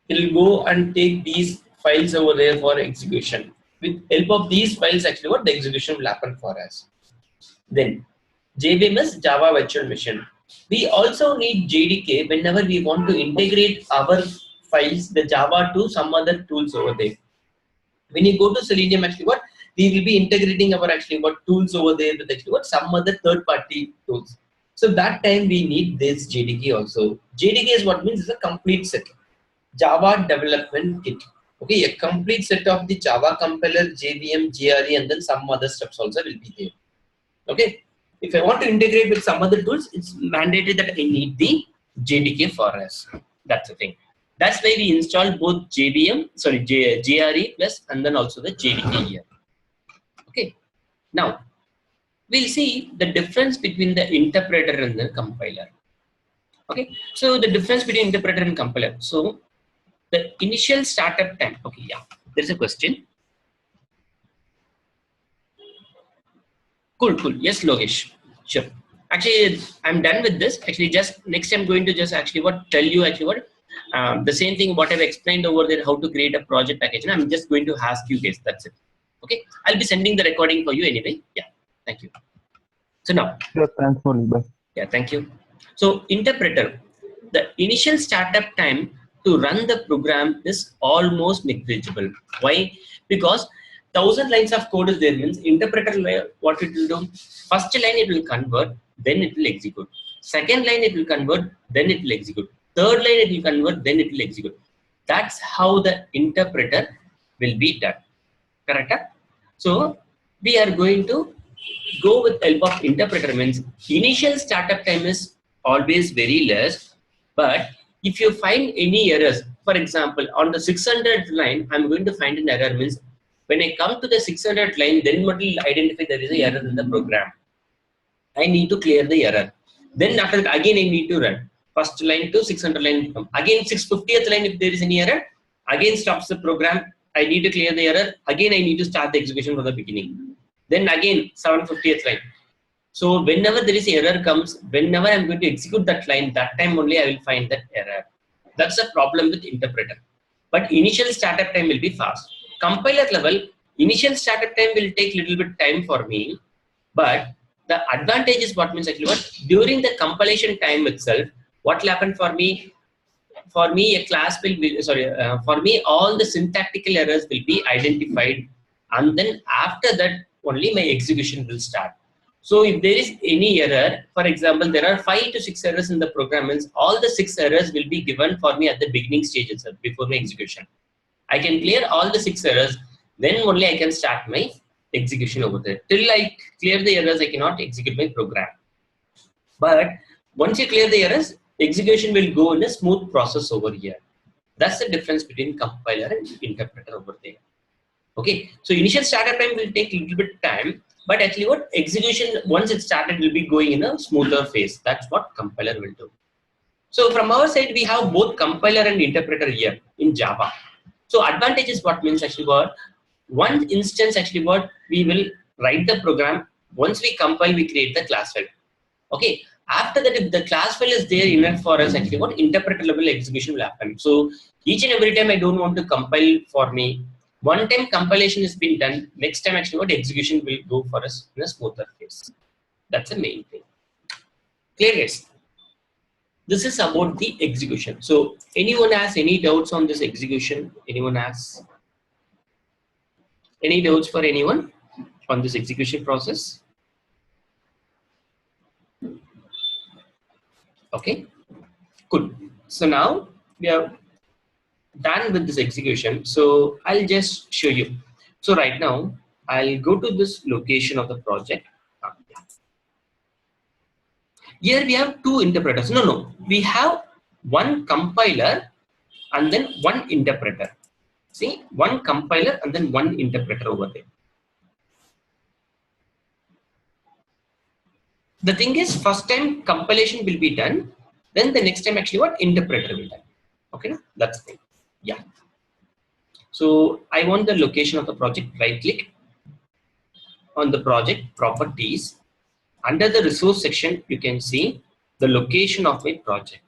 It will go and take these files over there for execution. With help of these files, actually what the execution will happen for us. Then JVM is Java Virtual Machine. We also need JDK whenever we want to integrate our files, the Java, to some other tools over there. When you go to Selenium, actually what we will be integrating our actually what tools over there with actually what some other third-party tools. So that time we need this JDK also. JDK is what means is a complete set. Java development kit. Okay, a complete set of the Java compiler, JVM, JRE, and then some other steps also will be there. Okay. If I want to integrate with some other tools, it's mandated that I need the JDK for us. That's the thing. That's why we install both JRE plus and then also the JDK here. Okay. Now, we'll see the difference between the interpreter and the compiler. Okay. So the difference between interpreter and compiler. So the initial startup time. Okay. Yeah. There's a question. Cool. Yes, Logesh. Sure. Actually, I'm done with this. Actually, just next I'm going to just actually tell you actually the same thing what I've explained over there, how to create a project package. And I'm just going to ask you guys. That's it. Okay. I'll be sending the recording for you anyway. Yeah. Thank you. So now. Sure, thanks for bye. Yeah. Thank you. So interpreter, the initial startup time to run the program is almost negligible. Why? Because 1,000 lines of code is there, means interpreter what it will do. First line it will convert, then it will execute. Second line it will convert, then it will execute. Third line it will convert, then it will execute. That's how the interpreter will be done. Correct? So we are going to go with help of interpreter, means initial startup time is always very less, but if you find any errors, for example, on the 600th line, I'm going to find an error, means when I come to the 600th line, then what will identify there is an error in the program. I need to clear the error. Then after that, again I need to run. first line to 600 line. Again 650th line, if there is any error, again stops the program. I need to clear the error. Again, I need to start the execution from the beginning. Then again 750th line. So whenever there is error comes, whenever I'm going to execute that line, that time only I will find that error. That's a problem with interpreter. But initial startup time will be fast. Compiler level, initial startup time will take little bit time for me, but the advantage is what means actually what during the compilation time itself, what will happen for me? For me, a class will be for me all the syntactical errors will be identified, and then after that only my execution will start. So if there is any error, for example, there are 5 to 6 errors in the program, means all the 6 errors will be given for me at the beginning stage itself before my execution. I can clear all the 6 errors, then only I can start my execution over there. Till I clear the errors, I cannot execute my program. But once you clear the errors, execution will go in a smooth process over here. That's the difference between compiler and interpreter over there. Okay, so initial startup time will take a little bit time, but actually what execution once it started will be going in a smoother phase. That's what compiler will do. So from our side, we have both compiler and interpreter here in Java. So advantage is what means actually what one instance actually what we will write the program. Once we compile, we create the class file. Okay. After that, if the class file is there enough for us, actually what interpreter level execution will happen. So each and every time I don't want to compile for me. One time compilation has been done, next time actually what execution will go for us in a smoother phase. That's the main thing. Clear, guys? This is about the execution. So anyone has any doubts on this execution? Anyone has any doubts for anyone on this execution process? Okay, good. So now we are done with this execution. So I'll just show you. So right now I'll go to this location of the project. Here we have two interpreters. No, we have one compiler and then one interpreter. See, one compiler and then one interpreter over there. The thing is, first time compilation will be done, then the next time actually what interpreter will done. Okay, that's the thing. Yeah. So I want the location of the project. Right click on the project properties. Under the resource section, you can see the location of my project.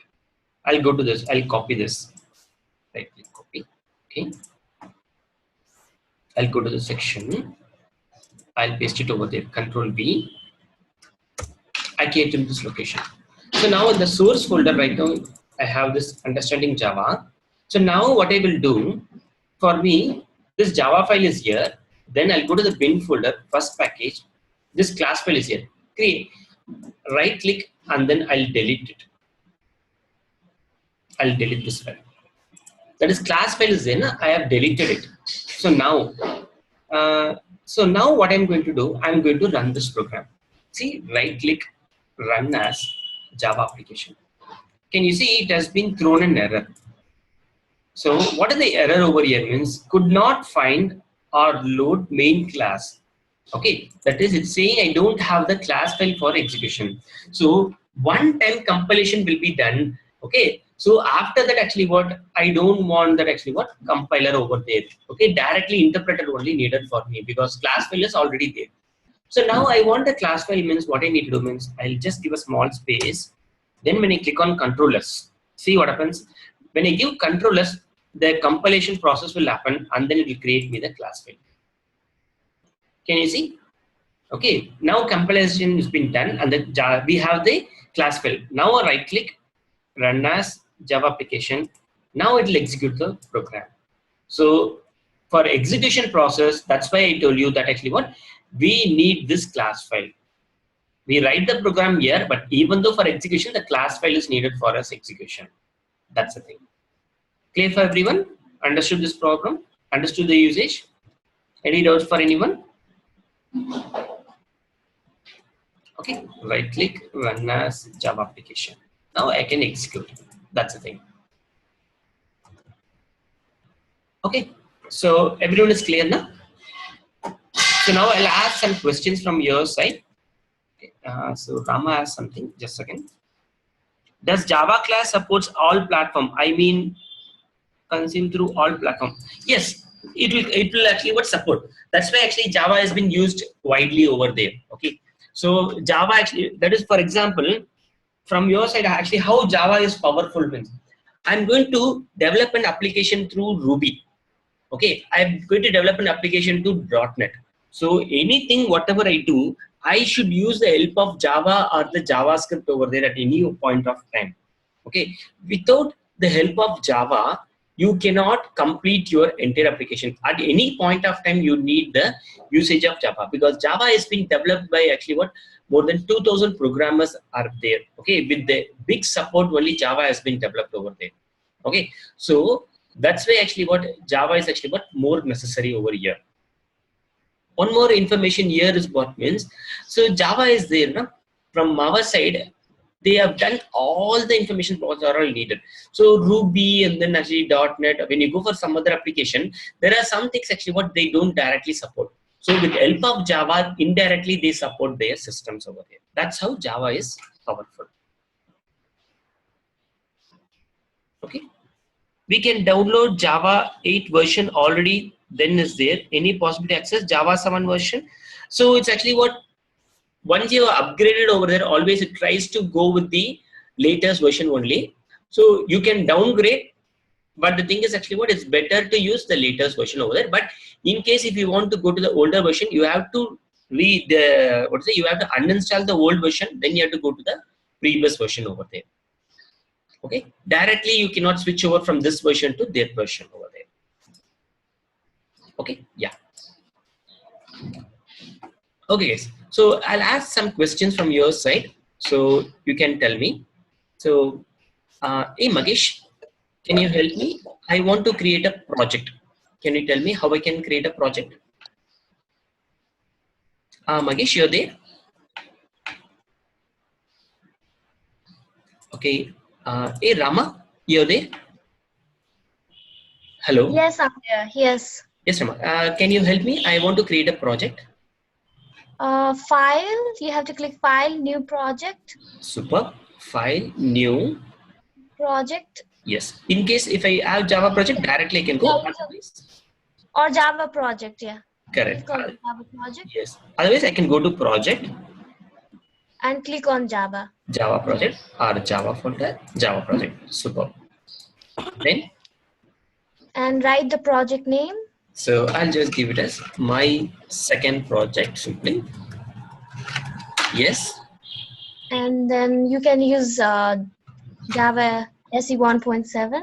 I'll go to this. I'll copy this. Right click, copy. Okay. I'll go to the section. I'll paste it over there. Control V. I came to this location. So now in the source folder right now, I have this understanding Java. So now what I will do, for me, this Java file is here. Then I'll go to the bin folder, first package. This class file is here. Create, right click, and then I'll delete it. I'll delete this file. That is class file is in. I have deleted it. So now what I'm going to do, I'm going to run this program. See, right click, run as Java application. Can you see it has been thrown an error? So what is the error over here means could not find or load main class. Okay, that is it's saying I don't have the class file for execution. So one time compilation will be done. Okay, so after that actually what I don't want that actually what compiler over there. Okay, directly interpreter only needed for me because class file is already there. So now I want a class file means what I need to do means I'll just give a small space. Then when I click on Control S, see what happens. When I give Control S, the compilation process will happen and then it will create me the class file. Can you see? Okay, now compilation has been done and then we have the class file. Now I right click, run as Java application. Now it will execute the program. So for execution process, that's why I told you that actually what we need this class file. We write the program here, but even though for execution, the class file is needed for us execution. That's the thing. Clear for everyone? Understood this problem? Understood the usage? Any doubts for anyone? Okay, right click, run as Java application. Now I can execute. That's the thing. Okay, so everyone is clear now? So now I'll ask some questions from your side. Okay. So Rama has something, just a second. Does Java class supports all platform? I mean, consume through all platform. Yes, it will actually what support. That's why actually Java has been used widely over there. Okay, so Java actually, that is, for example, from your side, actually how Java is powerful means I'm going to develop an application through Ruby. Okay, I'm going to develop an application to .NET. So anything, whatever I do, I should use the help of Java or the JavaScript over there at any point of time. Okay, without the help of Java, you cannot complete your entire application. At any point of time, you need the usage of Java, because Java has been developed by actually what, more than 2,000 programmers are there. Okay, with the big support, only Java has been developed over there. Okay, so that's why actually what Java is actually what more necessary over here. One more information here is what means, so Java is there, no? From our side, they have done all the information what are all needed. So Ruby and then actually .NET, when you go for some other application, there are some things actually what they don't directly support. So with help of Java, indirectly they support their systems over there. That's how Java is powerful. Okay, we can download Java 8 version already. Then is there any possibility to access Java 7 version? So it's actually what, once you are upgraded over there, always it tries to go with the latest version only. So you can downgrade, but the thing is actually what, it's better to use the latest version over there. But in case if you want to go to the older version, you have to read the you have to uninstall the old version, then you have to go to the previous version over there. Okay, directly you cannot switch over from this version to that version over there. Okay, yeah. Okay guys, so I'll ask some questions from your side, so you can tell me. So hey Magesh, can you help me? I want to create a project. Can you tell me how I can create a project? Magesh, you're there? Okay. Hey Rama, you're there? Hello. Yes, I'm here. Yes. Yes, Rama. Can you help me? I want to create a project. File. You have to click File, New Project. Super. File, New Project. Yes. In case if I have Java project, directly I can go. Or Java project, yeah. Correct. Click on Java project. Yes. Otherwise, I can go to project. And click on Java. Java project or Java folder, Java project. Super. Then? And write the project name. So I'll just give it as my second project simply. Yes. And then you can use Java SE 1.7.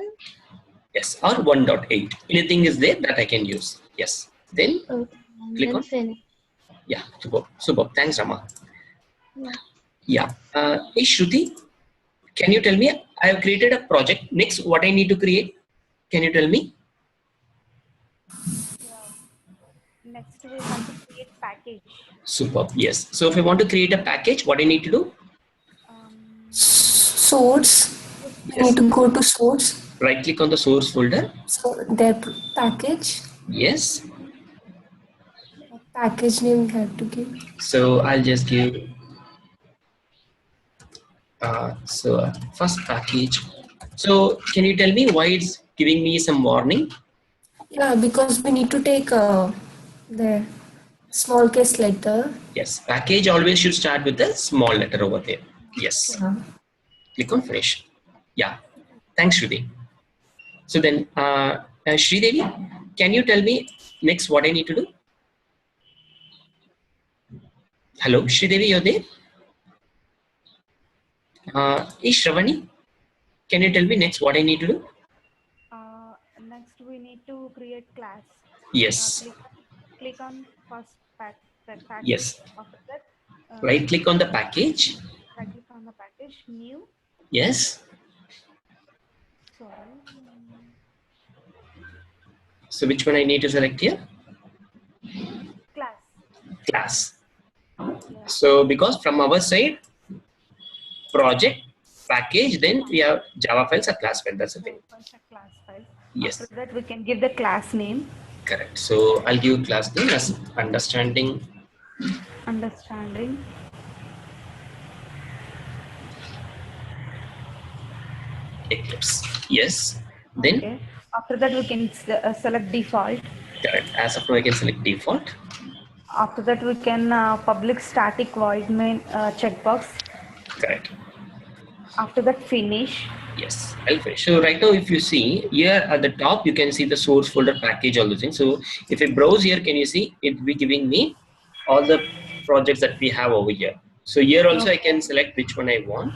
Yes, or 1.8. Anything is there that I can use. Yes. Then click on finish. Yeah, super. Super. Thanks, Rama. Yeah. Yeah. Hey, Shruti, can you tell me? I have created a project. Next, what I need to create? Can you tell me? Next, we have to create package. Super. Yes. So if I want to create a package, what I need to do? Source. Yes. You need to go to source. Right click on the source folder. So their package. Yes. Package name we have to give. So I'll just give. So first package. So can you tell me why it's giving me some warning? Yeah, because we need to take the small case letter. Yes, package always should start with a small letter over there. Yes. Yeah. Click on finish. Yeah. Thanks, Shruti. So then, Sridevi, can you tell me next what I need to do? Hello, Sridevi, you're there? Shravani, can you tell me next what I need to do? Next, we need to create class. Yes. Click on first package. Yes. After that, right click on the package. Right click on the package, new. Yes. Sorry. So which one I need to select here? Class. Class. So because from our side, project, package, then we have Java files or class file. That's the thing. Class file. Yes. After that, we can give the class name. Correct. So I'll give class name as understanding. Understanding. Eclipse. Yes. Then Okay. After that, we can select default. correct. As of now, I can select default. After that, we can public static void main checkbox. Correct. After that, finish. Yes, I'll finish. So right now, if you see here at the top, you can see the source folder package, all those things. So if I browse here, can you see it will be giving me all the projects that we have over here. So here also I can select which one I want.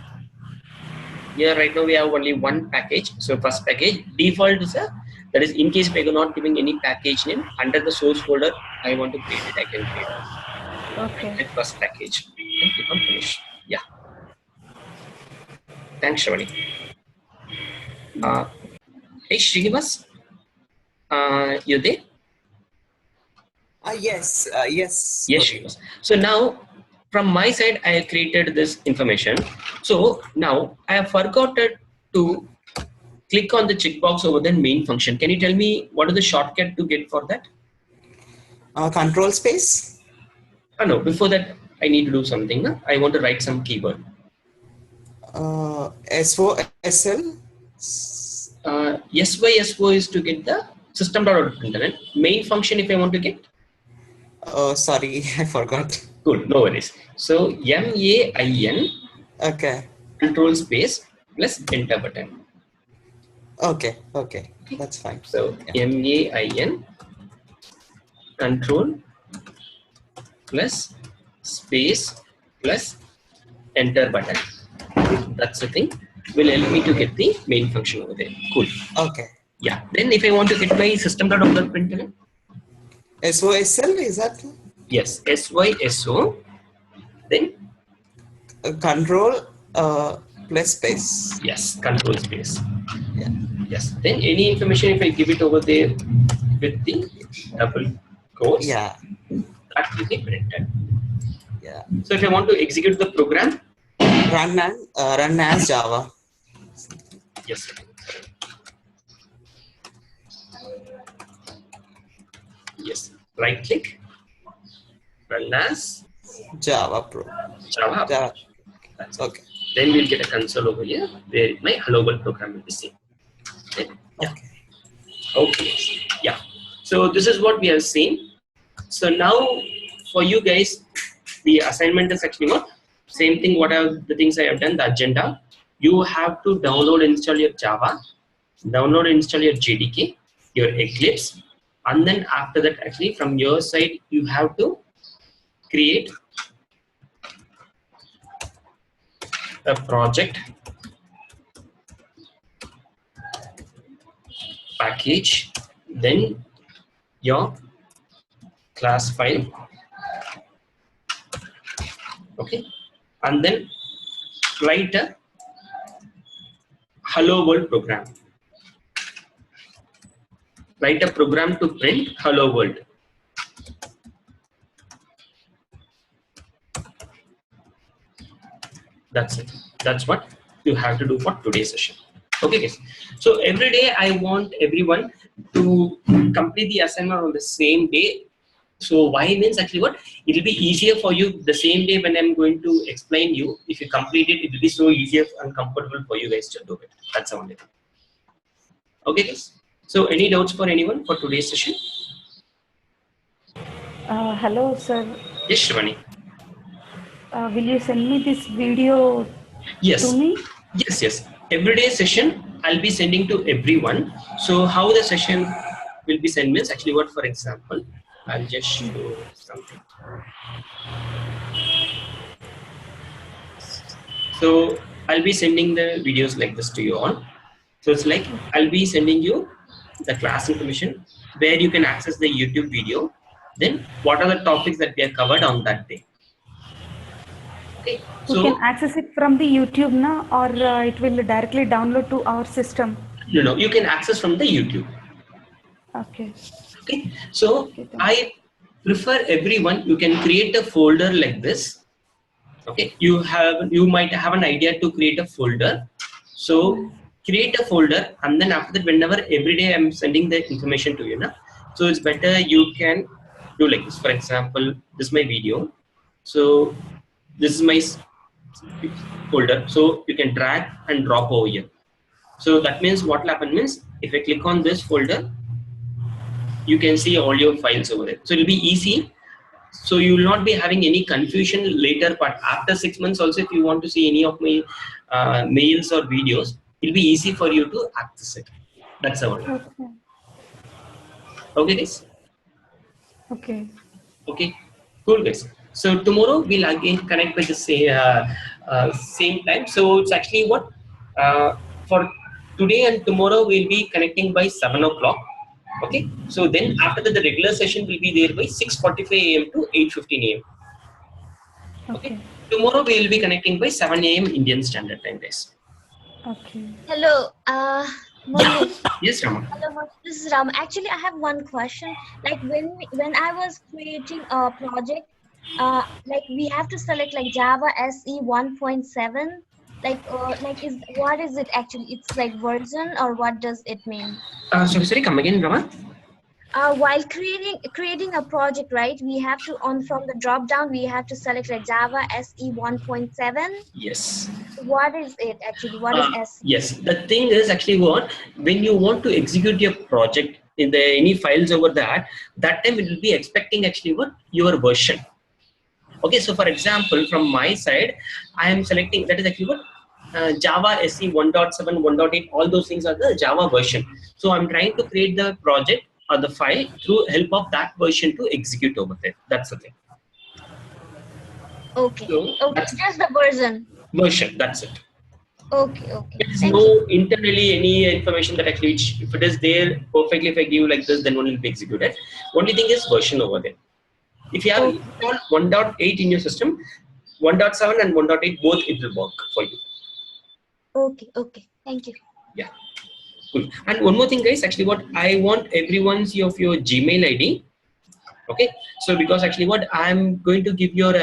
Here right now we have only one package. So first package default is that is in case if I am not giving any package name under the source folder, I want to create it, I can create it. Okay. That first package. And click on finish. Yeah. Thanks, Shravani. Hey Srinivas, you there? Yes, yes. Yes, Okay. Srinivas. So now from my side, I have created this information. So now I have forgotten to click on the checkbox over the main function. Can you tell me what is the shortcut to get for that? Control space. Oh, no, before that, I need to do something. No? I want to write some keyword. SOSL. SYSO is to get the system.out.println. Main function if I want to get. Sorry, I forgot. Cool, no worries. So MAIN Okay. control space plus enter button. Okay. Okay. That's fine. So Yeah. MAIN control plus space plus enter button. That's the thing. Will help me to get the main function over there. Cool. Okay. Yeah. Then if I want to get my system.out.println, SOSL, is that yes, SYSO. Then control plus space? yes, control space. Yeah. Yes. Then any information if I give it over there with the double quotes, Yeah. that will be printed. Yeah. So if I want to execute the program, Run as Java. yes. Yes. Right click. Run as Java Pro. Java. Java. That's it. Okay. Then we'll get a console over here where my hello world program will be seen. Okay. Yeah. Okay. Yeah. So this is what we have seen. So now for you guys, the assignment is actually what? Same thing. What are the things I have done? The agenda. You have to download and install your Java, download and install your JDK, your Eclipse, and then after that, actually from your side, you have to create a project package, then your class file, okay, and then write a hello world program. Write a program to print hello world. That's it. That's what you have to do for today's session. Okay, guys. So every day I want everyone to complete the assignment on the same day. So why means actually what? It will be easier for you the same day when I'm going to explain you. If you complete it, it will be so easier and comfortable for you guys to do it. That's the only thing. Okay, guys. So any doubts for anyone for today's session? Hello, sir. Yes, Shivani. Will you send me this video Yes. to me? Yes, yes. Everyday session I'll be sending to everyone. So how the session will be sent means actually what, for example, I'll just show something. So I'll be sending the videos like this to you all. So it's like I'll be sending you the class information where you can access the YouTube video. Then what are the topics that we have covered on that day? Okay. We So can access it from the YouTube now, or it will directly download to our system. no, you can access from the YouTube. Okay. Okay, so Okay, thank I prefer everyone, you can create a folder like this. Okay, you might have an idea to create a folder. So create a folder, and then after that, whenever every day I'm sending the information to you now, so it's better you can do like this. For example, this is my video. So this is my folder. So you can drag and drop over here. So that means what will happen means if I click on this folder, you can see all your files over there. So it will be easy. So you will not be having any confusion later, but after 6 months also, if you want to see any of my mails or videos, it will be easy for you to access it. That's all. Okay. Okay, guys? Okay. Okay, cool, guys. So tomorrow we'll again connect with the same time. So it's actually what for today and tomorrow we'll be connecting by 7 o'clock. Okay, so then after that the regular session will be there by 6:45 a.m. to 8:15 a.m. Okay, tomorrow we will be connecting by 7 a.m. Indian Standard Time, guys. Okay. Hello, Murli. Yes, Rama. Hello, this is Ram. Actually, I have one question. Like when I was creating a project, like we have to select like Java SE 1.7. Like what is it actually? It's like version or what does it mean? Sorry, come again, Rama. While creating a project, right? We have to from the drop down we have to select like Java SE 1.7. Yes. What is it actually? What is SE? Yes, the thing is actually what when you want to execute your project in the any files over that time it will be expecting actually what your version. Okay, so for example, from my side, I am selecting that is actually what Java SE 1.7, 1.8, all those things are the Java version. So I'm trying to create the project or the file through help of that version to execute over there. That's the thing. Okay. So Okay. that's Just the version. version. That's it. Okay. Okay. There is Thank no you. internally any information that actually if it is there perfectly, if I give like this, then only will be executed. Only thing is version over there. If you have installed 1.8 in your system, 1.7 and 1.8 both it will work for you. Okay. Okay. Thank you. Yeah, cool. And one more thing, guys. Actually, what I want everyone's of your Gmail ID. Okay, so because actually what I'm going to give your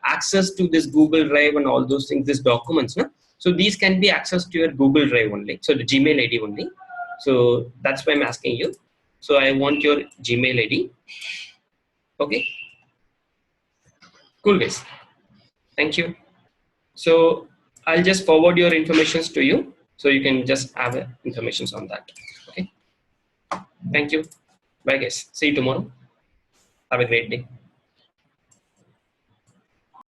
access to this Google Drive and all those things, these documents, no? So these can be accessed to your Google Drive only. So the Gmail ID only. So that's why I'm asking you. So I want your Gmail ID. Okay. Cool, guys. Thank you. So I'll just forward your informations to you. So you can just have informations on that. Okay. Thank you. Bye, guys. See you tomorrow. Have a great day.